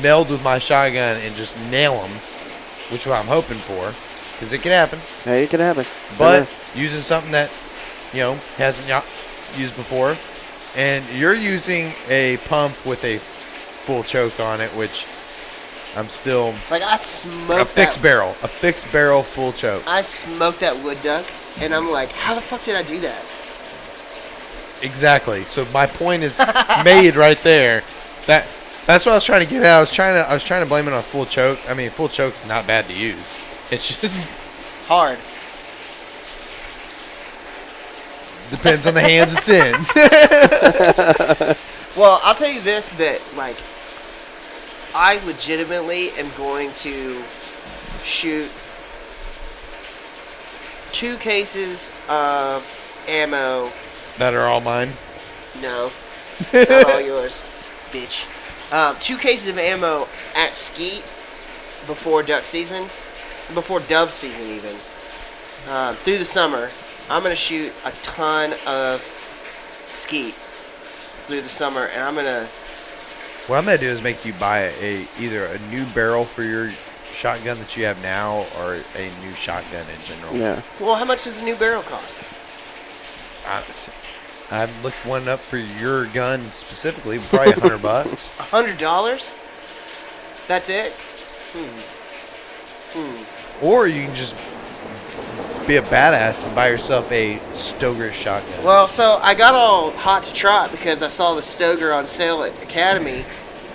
meld with my shotgun and just nail him, which is what I'm hoping for, because it could happen. Hey, it could happen. But using something that, hasn't used before, and you're using a pump with a full choke on it, which I'm still Like, I smoked a fixed barrel full choke. I smoked that wood duck, and I'm like, how the fuck did I do that? Exactly. So my point is made right there. That's what I was trying to get at. I was trying to blame it on full choke. I mean, full choke is not bad to use. It's just Hard. depends on the hands it's in. Well, I'll tell you this, that, like, I legitimately am going to shoot 2 cases of ammo. That are all mine. No, not all yours, bitch. 2 cases of ammo at skeet before duck season, before dove season even. Through the summer, I'm going to shoot a ton of skeet through the summer, and I'm going to... What I'm gonna do is make you buy either a new barrel for your shotgun that you have now, or a new shotgun in general. Yeah. Well, how much does a new barrel cost? I looked one up for your gun specifically, probably $100. $100? That's it? Or you can just be a badass and buy yourself a Stoger shotgun. Well, so I got all hot to trot because I saw the Stoger on sale at Academy,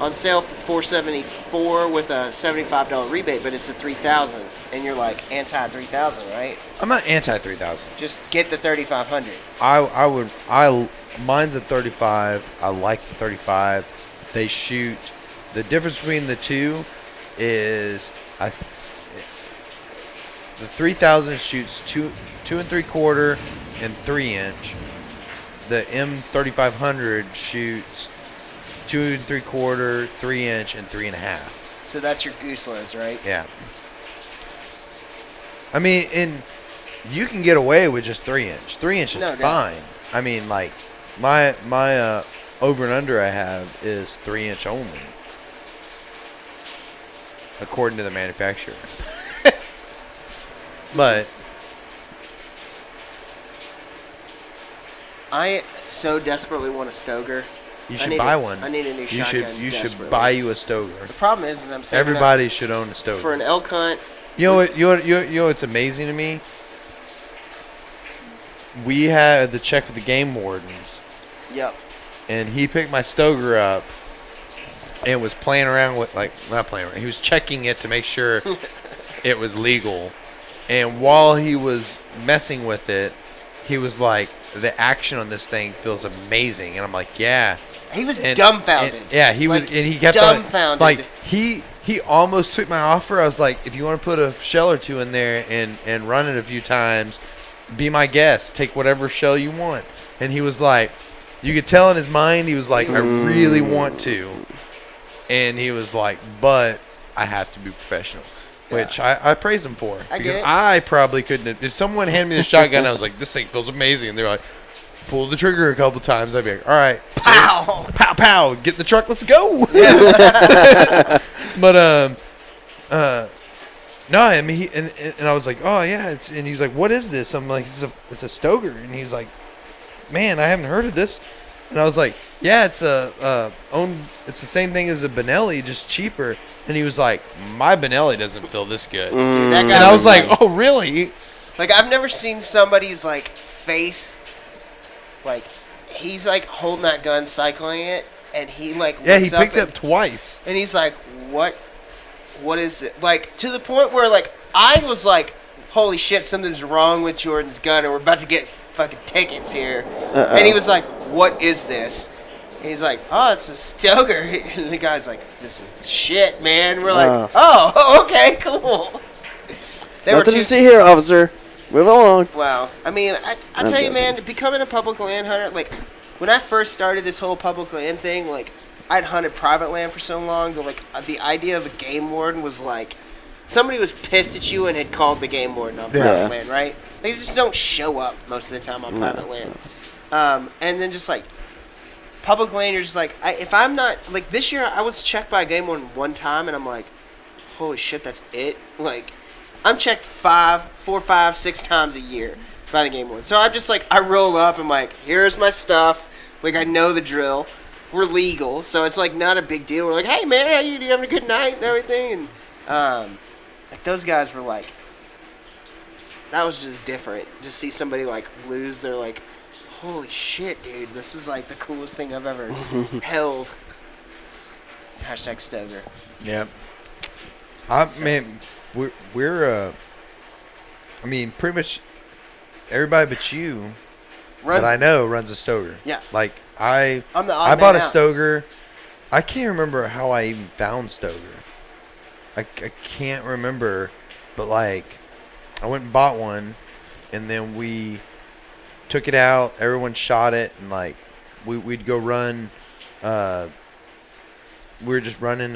on sale for $474 with a $75 rebate, but it's a $3,000, and you're like anti-$3,000, right? I'm not anti-$3,000. Just get the $3,500. Mine's a 35. I like the 35. They shoot. The difference between the two is the 3000 shoots 2 3/4 and 3-inch. The M3500 shoots 2 3/4, 3-inch, and 3.5. So that's your goose loads, right? Yeah. I mean, you can get away with just 3-inch. 3-inch is No doubt. fine. I mean, like my over and under I have is 3-inch only, according to the manufacturer. But I so desperately want a Stoker. you should buy one. I need a new You shotgun. should desperately. buy you a Stoker. The problem is that I'm saving Everybody should own a up Stoker. for an elk hunt. You know what's amazing to me? We had to check with the game wardens, Yep. and he picked my Stoker up and was playing around with, like, not playing around, he was checking it to make sure it was legal. And while he was messing with it, he was like, the action on this thing feels amazing. And I'm like, yeah. He was And- dumbfounded. and- yeah, he was, Like, and he kept on, dumbfounded. like, he almost took my offer. I was like, if you want to put a shell or two in there and run it a few times, be my guest. Take whatever shell you want. And he was like, you could tell in his mind, he was like, I really want to. And he was like, but I have to be professional. Which I praise him for. I get Because it. I probably couldn't have. If someone handed me the shotgun, I was like, this thing feels amazing. And they're like, pull the trigger a couple times. I'd be like, all right. Pow! Pow, pow. Get in the truck. Let's go. But, no, I mean, and I was like, oh, yeah. And he's like, what is this? I'm like, it's a Stoker. And he's like, man, I haven't heard of this. And I was like, yeah, it's it's the same thing as a Benelli, just cheaper. And he was like, my Benelli doesn't feel this good. Dude, that guy And I was like, oh, really? like, I've never seen somebody's, like, face, like, he's, like, holding that gun, cycling it, and he, like, Yeah, he looks picked and, up twice. and he's like, what is it? Like, to the point where, like, I was like, holy shit, something's wrong with Jordan's gun, and we're about to get fucking tickets here. And he was like, what is this? And he's like, oh, it's a Stoker. And the guy's like, this is shit, man. We're like, oh, okay, cool. They were Nothing too to see here, officer. Move along. Wow. I mean, I I'm tell you, joking. man, becoming a public land hunter, like, when I first started this whole public land thing, like, I'd hunted private land for so long that, like, the idea of a game warden was like, somebody was pissed at you and had called the game warden on private Yeah. land, right? They just don't show up most of the time on private land. And then just, like, public land, you're just like, if I'm not, like, this year I was checked by a game warden one time, and I'm like, holy shit, that's it? Like, I'm checked 4, 5, 6 times a year by the game warden. So I'm just like, I roll up, I'm like, here's my stuff. Like, I know the drill. We're legal, so it's like not a big deal. We're like, hey man, how you having a good night and everything? And like those guys were like, that was just different. Just see somebody like lose their like, holy shit, dude, this is like the coolest thing I've ever held. Hashtag Stoker. Yep. I mean, we're I mean, pretty much everybody but you Runs, that I know runs a Stoker. Yeah. Like I I'm the odd I man bought a out. Stoker. I can't remember how I even found Stoker. I can't remember, but like I went and bought one, and then we took it out. Everyone shot it, and like we'd go run. We were just running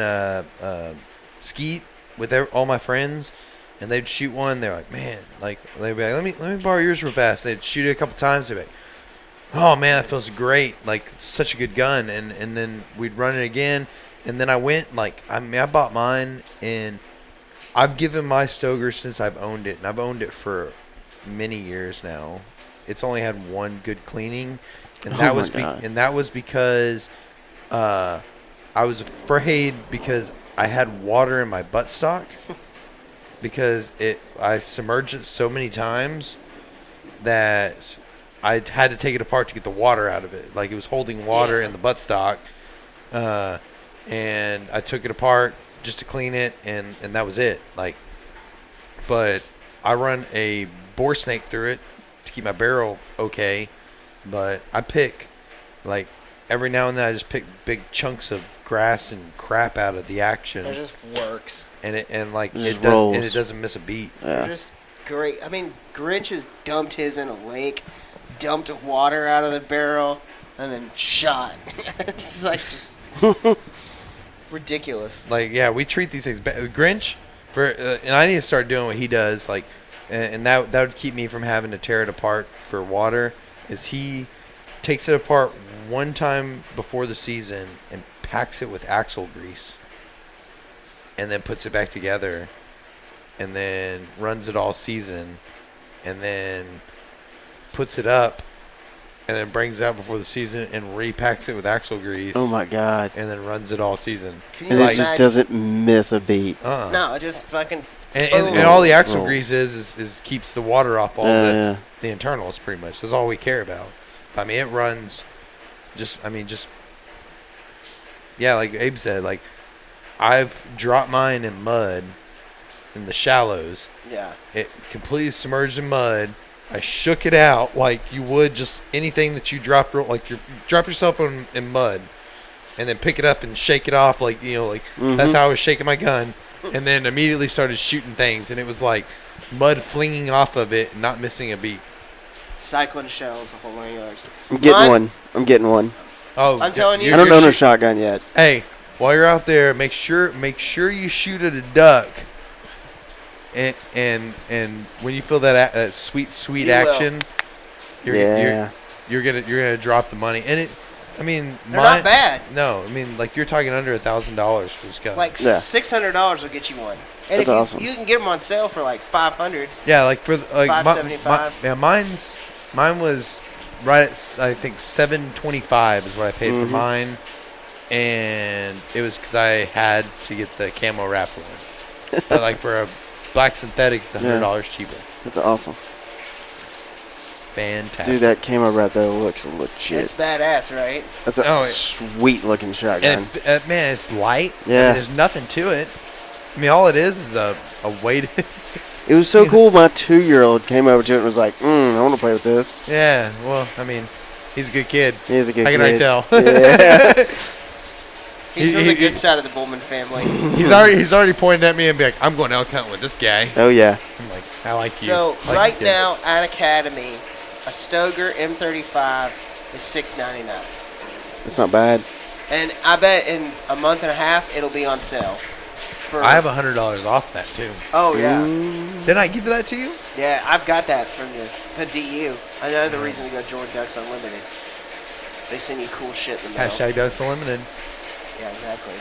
skeet with all my friends, and they'd shoot one. They're like, man, like they'd be like, let me borrow yours real fast. They'd shoot it a couple times. They'd be like, oh man, that feels great. Like it's such a good gun. And then we'd run it again. And then I went like I bought mine, and I've given my Stoker since I've owned it, and I've owned it for many years now. It's only had one good cleaning, and that was because I was afraid because I had water in my buttstock because I submerged it so many times that I had to take it apart to get the water out of it. Like it was holding water in the buttstock, and I took it apart just to clean it, and that was it. Like, but I run a bore snake through it to keep my barrel okay. But I pick like every now and then I just pick big chunks of grass and crap out of the action. It just works. And it just rolls. and it doesn't miss a beat. They're just great. I mean, Grinch has dumped his in a lake, dumped water out of the barrel, and then shot. It's like just ridiculous. Like, yeah, we treat these things Grinch, and I need to start doing what he does. Like, and that would keep me from having to tear it apart for water, is he takes it apart one time before the season and packs it with axle grease and then puts it back together and then runs it all season and then puts it up and then brings it out before the season and repacks it with axle grease. Oh my God! And then runs it all season. Can you And it just imagine? doesn't miss a beat. No, it just fucking. And all the axle grease is keeps the water off all Yeah. the internals pretty much. That's all we care about. I mean, it runs yeah, like Abe said, like I've dropped mine in mud in the shallows. Yeah. It completely submerged in mud. I shook it out like you would just anything that you drop, like you drop yourself in mud and then pick it up and shake it off like, that's how I was shaking my gun. And then immediately started shooting things, and it was like mud flinging off of it and not missing a beat. Cyclone shells, the whole 9 yards. I'm getting one. Oh, I'm telling you. I don't own a shotgun yet. Hey, while you're out there, make sure you shoot at a duck. And when you feel that sweet action, you're gonna drop the money. And they're not bad. No, I mean like you're talking under $1,000 for this gun. Like $600 will get you one. And That's awesome. You can get them on sale for like $500. Yeah, like for like $575. Mine was right at I think $725 is what I paid for mine, and it was because I had to get the camo wrap one. But like for a black synthetic, it's $100 cheaper. That's awesome. Fantastic. Dude, that camo rat though looks legit. It's badass, right? That's a sweet looking shotgun. And man, it's light. Yeah. I mean, there's nothing to it. I mean, all it is a weighted. It was so cool. My 2-year-old came over to it and was like, I want to play with this. Yeah, well, I mean, he's a good kid. He is a good kid. How can I tell? Yeah. He's from the good side of the Bullman family. He's already pointed at me and be like, I'm going elk hunting with this guy. Oh, yeah. I'm like, I like you. So I like right you. now at Academy, a Stoger M35 is $699. That's not bad. And I bet in a month and a half it'll be on sale. I have $100 off that too. Oh yeah. Didn't I give that to you? Yeah, I've got that from the DU. Another reason to go join Ducks Unlimited. They send you cool shit in the mail. Hashtag Ducks Unlimited. Yeah, exactly.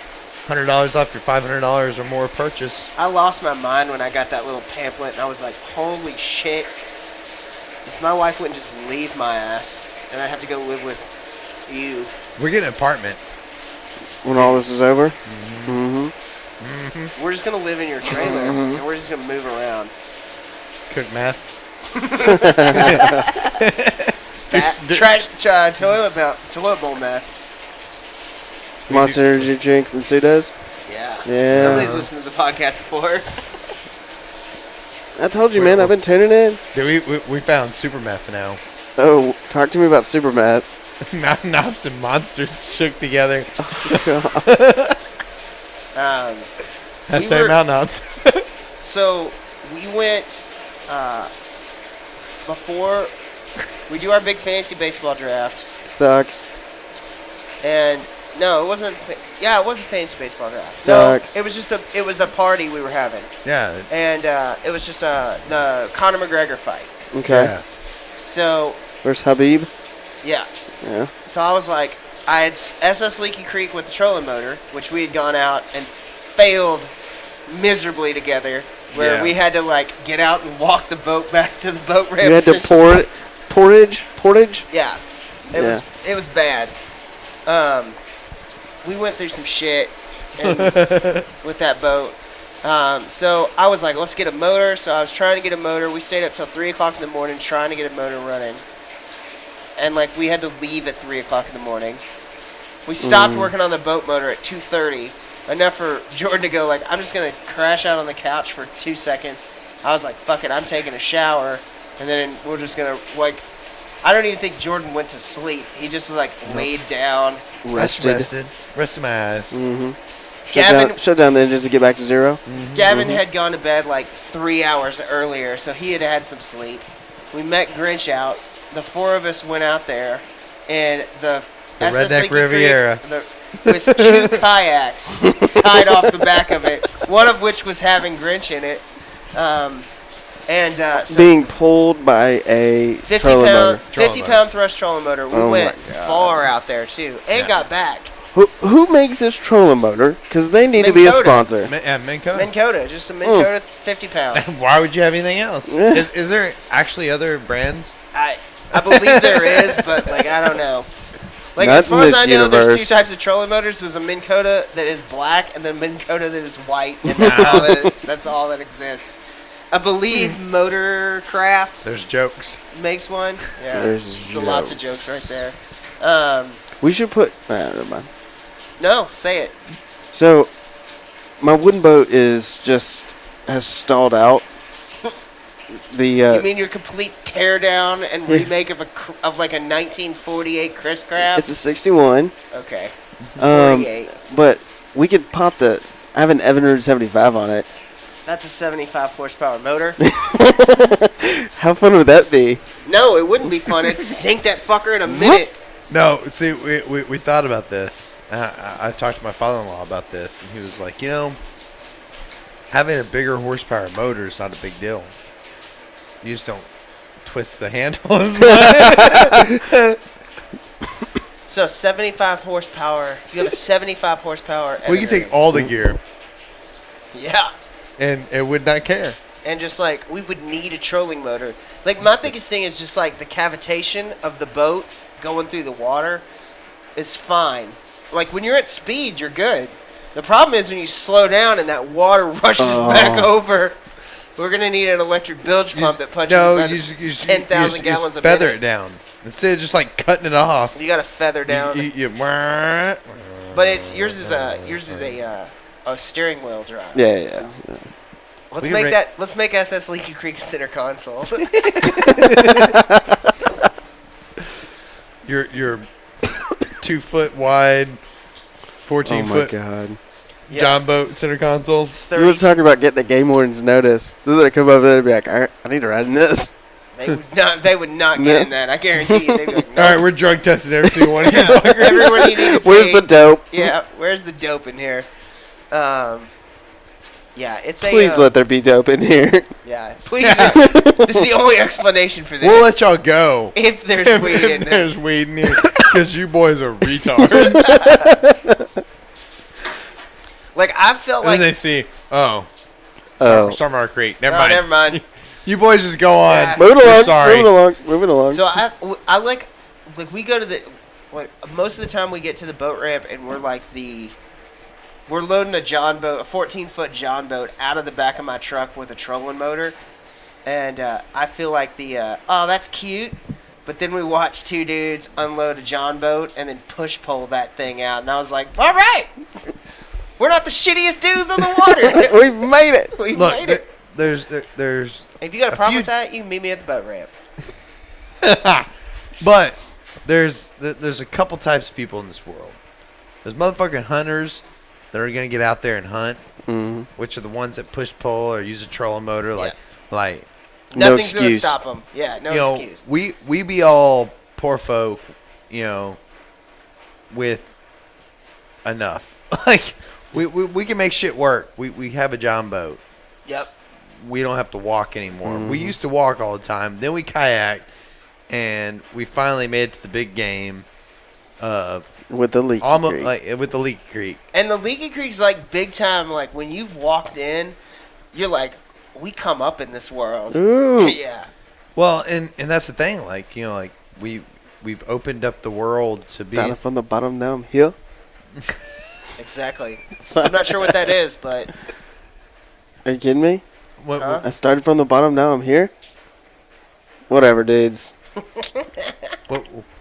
$100 off your $500 or more purchase. I lost my mind when I got that little pamphlet, and I was like, holy shit. If my wife wouldn't just leave my ass, then I'd have to go live with you. We're getting an apartment. When all this is over? We're just going to live in your trailer, and we're just going to move around. Cook meth. Toilet bowl meth. Monster Energy drinks and pseudos? Yeah. Somebody's listened to the podcast before. I told you, man. I've been tuning in. Dude, we found super meth now. Oh, talk to me about super meth. Mountain Ops and Monsters shook together. Hashtag Mountain Ops. So we went before we do our big fantasy baseball draft. Sucks. And no, it wasn't. It wasn't fantasy baseball draft. Sucks. No, it was a party we were having. Yeah. And it was just the Conor McGregor fight. Okay. Yeah. So. Where's Habib? Yeah. Yeah. So I was like, I had SS Leaky Creek with the trolling motor, which we had gone out and failed miserably together, where we had to like get out and walk the boat back to the boat ramp. You had to portage? Yeah. It was bad. We went through some shit with that boat. So I was like, let's get a motor. So I was trying to get a motor. We stayed up till 3 o'clock in the morning trying to get a motor running. And like we had to leave at 3 o'clock in the morning. We stopped working on the boat motor at 2:30. Enough for Jordan to go like, I'm just gonna crash out on the couch for 2 seconds. I was like, fuck it, I'm taking a shower, and then we're just gonna like. I don't even think Jordan went to sleep. He just like laid down, Rested my ass. Shut down the engines to get back to zero. Gavin had gone to bed like 3 hours earlier, so he had had some sleep. We met Grinch out. The 4 of us went out there, and the SS Redneck Leaky Riviera. With 2 kayaks tied off the back of it, one of which was having Grinch in it. And so Being pulled by a 50 trolling pound, motor. 50 pound thrust trolling motor. We Oh went my God. far out there too, and got back. Who makes this trolling motor? Because they need to be a Minn Kota. sponsor. Minn Kota. Minn Kota, just a Minn Kota 50 pound. Why would you have anything else? Yeah. Is there actually other brands? I believe there is, but like I don't know. Like Not as far in as I this know, there's universe. 2 types of trolling motors. There's a Minn Kota that is black, and then Minn Kota that is white, and that's all that exists. I believe Motorcraft There's jokes. makes one. Yeah, There's so lots of jokes right there. We should put. Never mind. No, say it. So, my wooden boat has stalled out. You mean your complete tear down and remake of like a 1948 Chris Craft? It's a 61. Okay. 48. But we could pop the. I have an Evan 175 on it. That's a 75 horsepower motor. How fun would that be? No, it wouldn't be fun. It'd sink that fucker in a minute. No, see, we thought about this. I talked to my father-in-law about this, and he was like, having a bigger horsepower motor is not a big deal. You just don't twist the handle as much. So 75 horsepower. You have a 75 horsepower. We can take all the gear, Yeah. and it would not care. And just like, we would need a trolling motor. Like, my biggest thing is just like the cavitation of the boat going through the water is fine. Like, when you're at speed, you're good. The problem is when you slow down and that water rushes back over. We're going to need an electric bilge pump that punches about 10,000 gallons a feather minute. it down. Instead of just like cutting it off. You got to feather down. But yours is a steering wheel drive. Yeah. Let's make SS Leaky Creek a center console. Your 2 foot wide, 14 Oh my foot God. John boat center console. You were talking about getting the game wardens notice. They're gonna come over there and be like, "All right, I need to ride in this." They would not get in that. I guarantee you. They'd be like, no. All right, we're drug testing every single one of you. Everyone you need to Where's pay. the dope? Yeah, where's the dope in here? Yeah, it's Please let there be dope in here. Yeah, please. This is the only explanation for this. We'll let y'all go. If there's weed in There's this. weed in here. Because you boys are retards. Like, I felt And like... then they see, Stormwater Creek. Never Oh, mind. never mind. You boys just go on. Yeah. Moving We're along. sorry. Moving along. So I like we go to the, like, most of the time we get to the boat ramp and we're like we're loading a 14-foot John boat out of the back of my truck with a trolling motor. And I feel like that's cute. But then we watched 2 dudes unload a John boat and then push pole that thing out. And I was like, all right. We're not the shittiest dudes on the water. We've made it. We Look, made it. there's If you got a problem few- with that, you can meet me at the boat ramp. but there's a couple types of people in this world. There's motherfucking hunters that are gonna get out there and hunt, which are the ones that push pole or use a trolling motor, like No Nothing's gonna excuse. stop them. Yeah, no excuse. we be all poor folk, with enough. Like we can make shit work. We have a John boat. Yep. We don't have to walk anymore. We used to walk all the time. Then we kayaked, and we finally made it to the big game of With the leak. almost like with the Leak Creek. And the Leaky Creek's like big time. Like when you've walked in, you're like, we come up in this world. Ooh. Yeah. Well, and that's the thing. Like we've opened up the world to be. Started from the bottom, now I'm here. Exactly. So- I'm not sure what that is, but Are you kidding me? What, Huh? I started from the bottom, now I'm here. Whatever, dudes.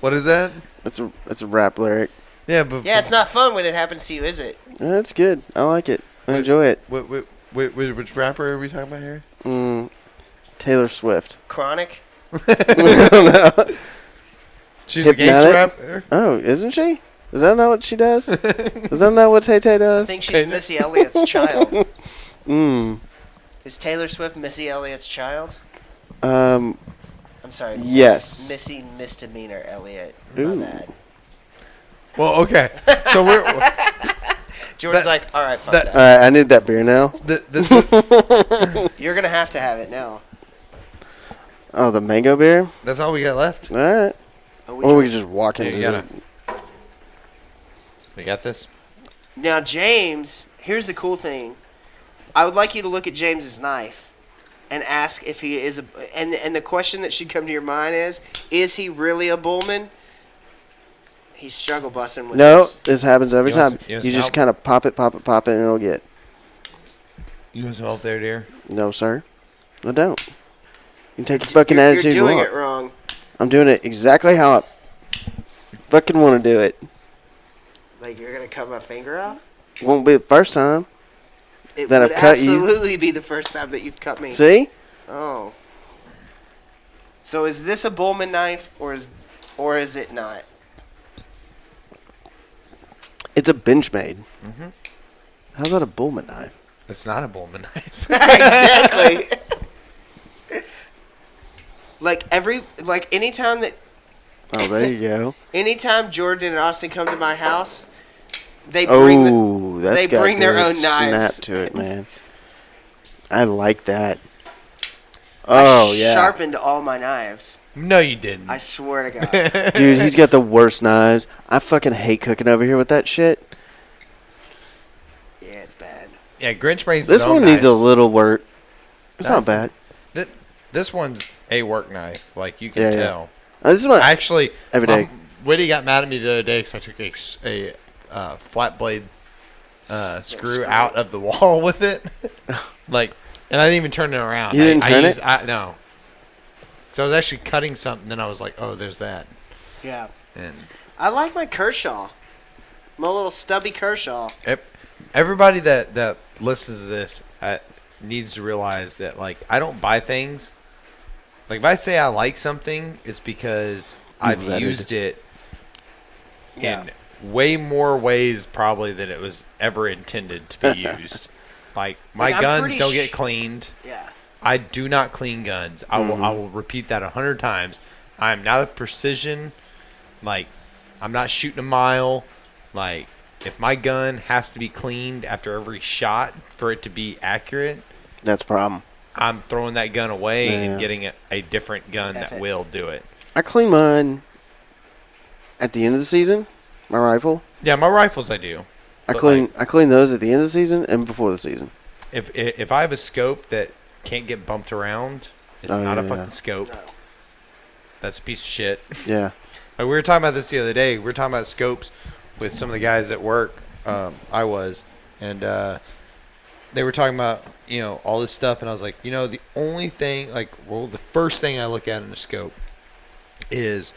what is that? It's a rap lyric. Yeah, but yeah, it's not fun when it happens to you, is it? Yeah, it's good. I like it. I enjoy it. Which rapper are we talking about here? Taylor Swift. Chronic. I don't know. She's a gangster Hypnotic? rapper. Oh, isn't she? Is that not what she does? Is that not what Tay Tay I does? think she's Missy Elliott's child. Mm. Is Taylor Swift Missy Elliott's child? Um. I'm sorry. Yes. Missy misdemeanor Elliott. Ooh. My bad. Well, okay. So we're Jordan's That- like, all right, fuck that- that. All right, I need that beer now. the You're gonna have to have it now. Oh, the mango beer? That's all we got left. All right. Or we could just walk into Yeah, the... We got this. Now, James, here's the cool thing. I would like you to look at James's knife and ask if he is a... And the question that should come to your mind is he really a Bullman? He's struggle busting with No, this. this happens every You want time. some- you want You some just help? kind of pop it, and it'll get... You want some help there, dear? No, sir. I don't. You can take your fucking You're attitude doing you it want. wrong. I'm doing it exactly how I fucking want to do it. Like, you're going to cut my finger off? Won't be the first time. It That would I've cut you. absolutely be the first time that you've cut me. See? Oh. So is this a Bullman knife, or is it not? It's a Benchmade. Mm-hmm. How's that a Bullman knife? It's not a Bullman knife. Exactly. Anytime that... Oh, there you go. Anytime Jordan and Austin come to my house, they bring Oh, that's they got bring their good own snap knives. to it, man. I like that. I Oh, yeah. sharpened all my knives. No, you didn't. I swear to God. Dude, he's got the worst knives. I fucking hate cooking over here with that shit. Yeah, it's bad. Yeah, Grinch brings This his own one needs a knives. little work. It's not bad. This one's a work knife, like you can Yeah, yeah. tell. This is what Actually, every day. Whitty got mad at me the other day because I took a flat blade screw out of the wall with it. And I didn't even turn it around. You didn't turn it? No. So I was actually cutting something, then I was like, oh, there's that. Yeah. And I like my Kershaw. My little stubby Kershaw. everybody that listens to this needs to realize that, like, I don't buy things. Like, if I say I like something, it's because I've vetted. used it Yeah. in way more ways probably than it was ever intended to be used. Like, my Like, I'm guns pretty don't get cleaned. Yeah. I do not clean guns. I will repeat that 100 times. I'm not a precision. Like, I'm not shooting a mile. Like, if my gun has to be cleaned after every shot for it to be accurate, That's a problem. I'm throwing that gun away Yeah. and getting a different gun F that it. will do it. I clean mine at the end of the season. My rifle. Yeah, my rifles I do. I But, clean those at the end of the season and before the season. If I have a scope that can't get bumped around, it's Oh, not a yeah, fucking yeah. scope. No. That's a piece of shit. Yeah. Like, we were talking about this the other day. We were talking about scopes with some of the guys at work. And they were talking about, all this stuff, and I was like, the only thing, the first thing I look at in the scope is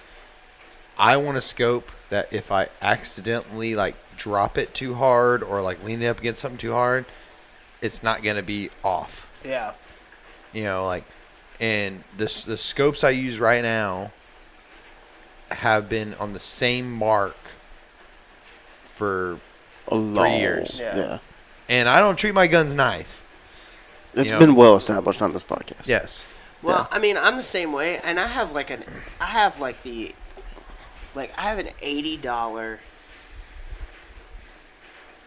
I want a scope that if I accidentally, drop it too hard or, lean it up against something too hard, it's not going to be off. Yeah. And the scopes I use right now have been on the same mark for A long, 3 years. Yeah. And I don't treat my guns nice. It's You know? been well established on this podcast. Yes. Well, I mean, I'm the same way, and I have an $80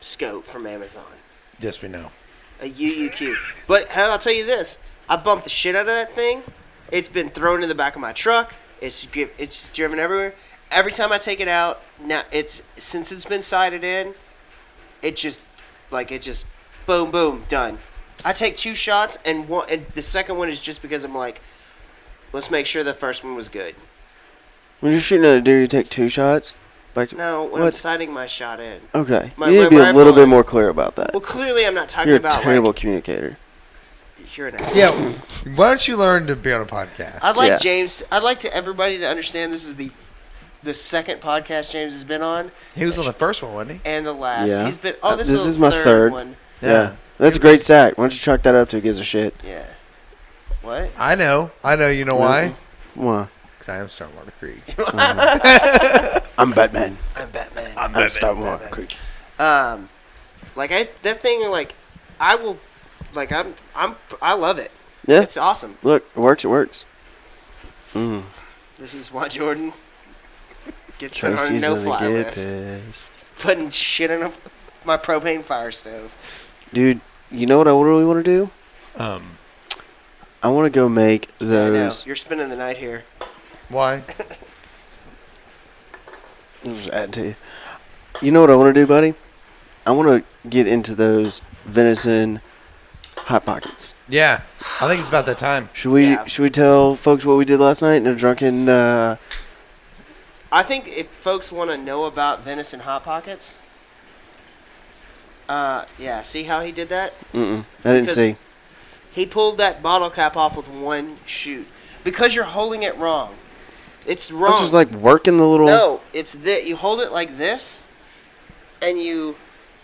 scope from Amazon, Yes, we know. a UUQ. But I'll tell you this: I bumped the shit out of that thing. It's been thrown in the back of my truck. It's driven everywhere. Every time I take it out, now since it's been sighted in, it just boom boom done. I take 2 shots, and the second one is just because I'm like, let's make sure the first one was good. When you're shooting at a deer, you take 2 shots? No, when I'm What? sighting my shot in. Okay. My- you need my to be a little rifle- bit more clear about that. Well, clearly I'm not talking You're a about terrible communicator. you're an ass. Yeah. Why don't you learn to be on a podcast? I'd like Yeah. I'd like everybody to understand this is the second podcast James has been on, He was on the first one, wasn't he? and the last. Yeah. He's been. This This is my third. one. Yeah. That's a great stack. Why don't you chalk that up to gives a shit? Yeah. What? I know. You know why? Why? Because I am Stormwater Creek. I'm Batman. I'm Batman. I'm Stormwater Creek. That thing, I will, I love it. Yeah. It's awesome. Look, it works. Mm. This is why Jordan gets put on a Tracy's gonna no-fly get list. pissed. Putting shit in my propane fire stove. Dude, you know what I really want to do? I want to go make I know. those. You're spending the night here. Why? I'll just add to you. You know what I want to do, buddy? I want to get into those venison hot pockets. Yeah, I think it's about that time. Should we Yeah. should we tell folks what we did last night in a drunken? I think if folks want to know about venison hot pockets, yeah, see how he did that? I didn't Because see. He pulled that bottle cap off with one shoot because you're holding it wrong. It's I wrong. was just like working the little. No, it's that you hold it like this, and you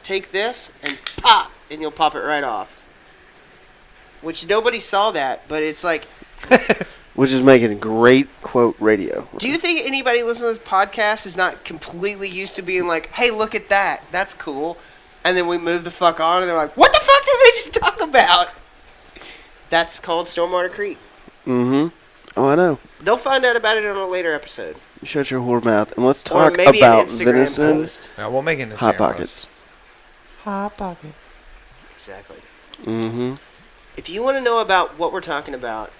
take this and pop, and you'll pop it right off. Which nobody saw that, but it's like. Which is making great quote radio. Do you think anybody listening to this podcast is not completely used to being like, "Hey, look at that, that's cool," and then we move the fuck on, and they're like, "What the fuck did they just talk about?" That's called Stormwater Creek. Mm-hmm. Oh, I know. They'll find out about it on a later episode. You shut your whore mouth and let's Or talk maybe about an Instagram venison post. We'll make it an hot Instagram pockets. Hot pocket. Exactly. Mm-hmm. If you want to know about what we're talking about,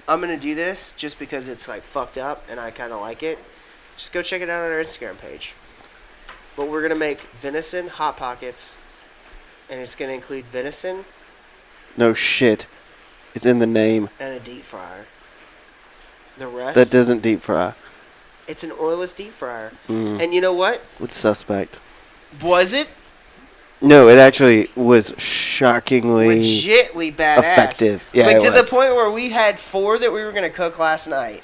I'm going to do this just because it's like fucked up and I kind of like it. Just go check it out on our Instagram page. But we're going to make venison hot pockets, and it's going to include venison No shit. It's in the name. and a deep fryer. The rest, That doesn't deep fry. it's an oilless deep fryer. Mm. And you know what? It's suspect. Was it No, it actually was shockingly legitly badass? effective. Yeah, like it to was. the point where we had 4 that we were going to cook last night.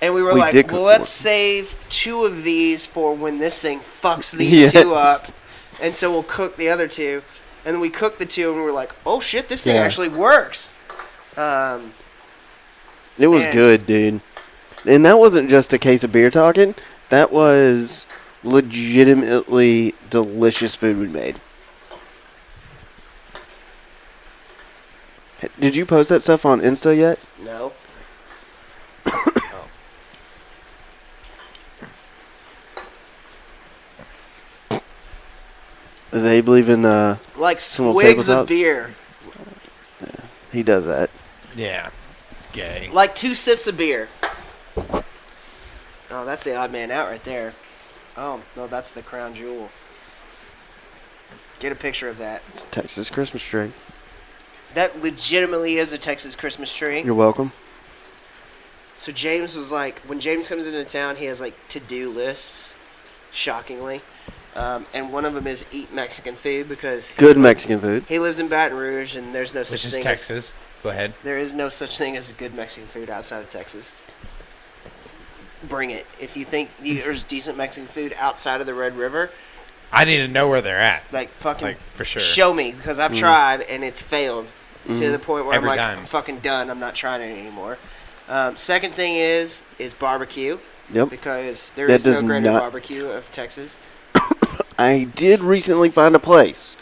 And we were We like, did cook well, let's 4. save 2 of these for when this thing fucks these Yes. 2 up. And so we'll cook the other 2. And then we cooked the 2 and we were like, oh shit, this thing Yeah. actually works. It was Man. good, dude. And that wasn't just a case of beer talking. That was legitimately delicious food we made. Did you post that stuff on Insta yet? No. Does Abe believe in, Like Some little swigs of tabletops? beer. he does that. Yeah, it's gay. Like 2 sips of beer. Oh, that's the odd man out right there. Oh, no, that's the crown jewel. Get a picture of that. It's a Texas Christmas tree. That legitimately is a Texas Christmas tree. You're welcome. So James was like, when James comes into town, he has like to-do lists, shockingly. And one of them is eat Mexican food because Good Mexican food. he lives in Baton Rouge and there's no such Which is thing Texas. Go ahead. there is no such thing as good Mexican food outside of Texas. Bring it. If you think there's decent Mexican food outside of the Red River, I need to know where they're at. like fucking Like, for sure. show me because I've tried and it's failed to the point where Every I'm like, time. I'm fucking done. I'm not trying it anymore. Second thing is barbecue. Yep. Because there That is no does greater not- barbecue of Texas. I did recently find a place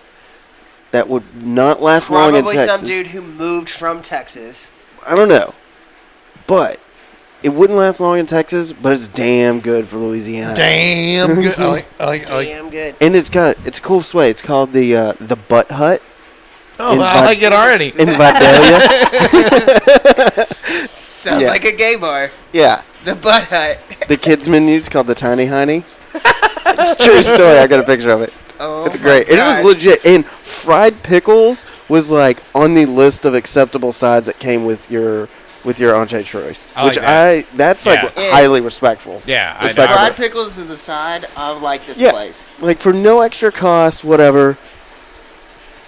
that would not last long in Probably Texas. some dude who moved from Texas. I don't know. But it wouldn't last long in Texas, but it's damn good for Louisiana. Damn good. I like. Damn good. And it's a cool sway. It's called the Butt Hut Oh, in I like it already. in Vidalia. Sounds Yeah. like a gay bar. Yeah. The Butt Hut. The kids menu is called the Tiny Honey. It's a true story. I got a picture of it. Oh, It's my great. And it was God. legit. And fried pickles was like on the list of acceptable sides that came with your entree choice. I like Which that. that's Yeah. like highly respectful. Yeah, I Respectful. know. Fried pickles is a side of like this Yeah. place. Like for no extra cost, whatever.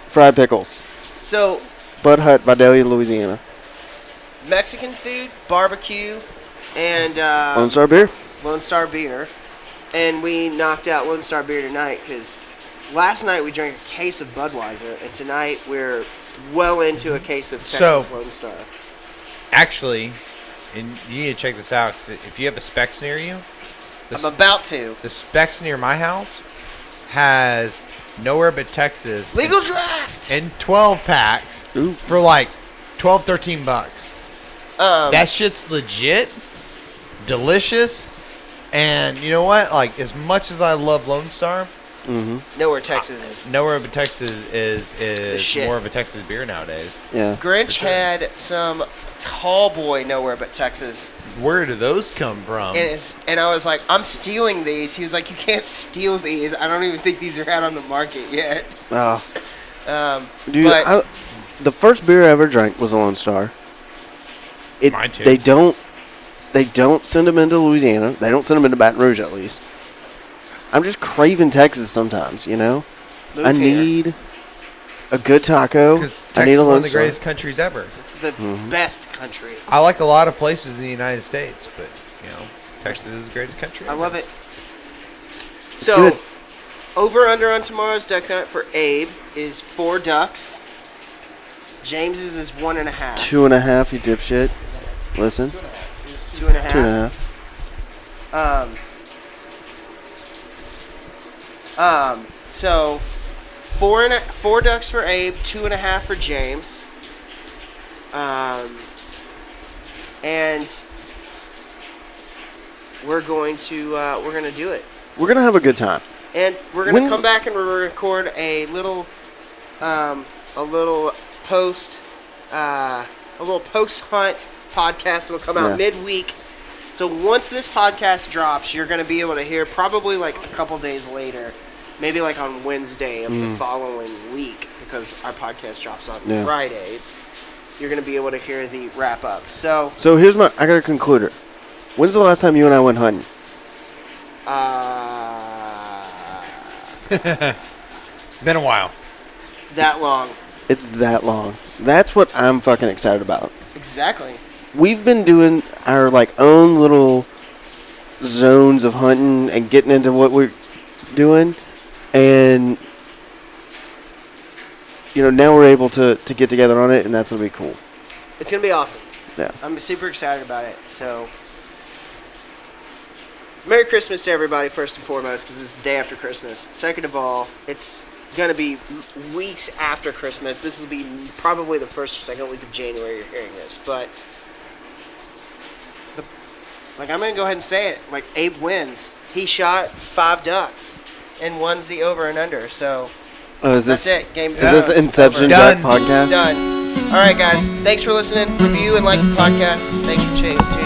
Fried pickles. So Bud Hut, Vidalia, Louisiana. Mexican food, barbecue, and Lone Star beer. Lone Star beer. And we knocked out Lone Star beer tonight because last night we drank a case of Budweiser, and tonight we're well into a case of Texas So- Lone Star. Actually, and you need to check this out. 'Cause if you have a Specs near you, I'm about to. the Specs near my house has nowhere but Texas Legal draft! and 12 packs Ooh. for like 12, 13 bucks. Um, That shit's legit, delicious, and you know what? Like, as much as I love Lone Star, Mm-hmm. Nowhere, Texas is. Nowhere but Texas is shit. more of a Texas beer nowadays. Yeah. Grinch had some tall boy Nowhere but Texas. Where do those come from? And I was like, I'm stealing these. He was like, you can't steal these. I don't even think these are out on the market yet. Oh, dude, but the first beer I ever drank was a Lone Star. Mine too. They don't send them into Louisiana. They don't send them into Baton Rouge, at least. I'm just craving Texas sometimes, you know. move I here. need a good taco. Because I Texas need is a one Lone of the Star. greatest countries ever. It's the best country. I like a lot of places in the United States, but, Texas is the greatest country I ever. love it. It's So, good. over under on tomorrow's duck hunt for Abe is 4 ducks. James's is 1.5. 2.5, you dipshit. Listen, 2.5. 2.5. So 4 ducks for Abe, 2.5 for James. And we're going to do it. We're gonna have a good time. And we're gonna When's- come back and we're gonna record a little post hunt podcast that'll come out Yeah. midweek. So once this podcast drops, you're gonna be able to hear probably like a couple days later, maybe like on Wednesday of the following week, because our podcast drops on Yeah. Fridays. You're gonna be able to hear the wrap up. So So I got a concluder. When's the last time you and I went hunting? It's been a while. that long. It's that long. That's what I'm fucking excited about. Exactly. We've been doing our own little zones of hunting and getting into what we're doing, and now we're able to get together on it, and that's gonna be cool. It's gonna be awesome. Yeah. I'm super excited about it. So, Merry Christmas to everybody, first and foremost, because it's the day after Christmas. Second of all, it's going to be weeks after Christmas. This will be probably the first or second week of January you're hearing this. But, I'm going to go ahead and say it. Abe wins. He shot 5 ducks and one's the over and under. So, Is that's this it. Game is this over. Inception Done. Duck podcast? Done. All right, guys. Thanks for listening. Review and like the podcast. Thanks for tuning in.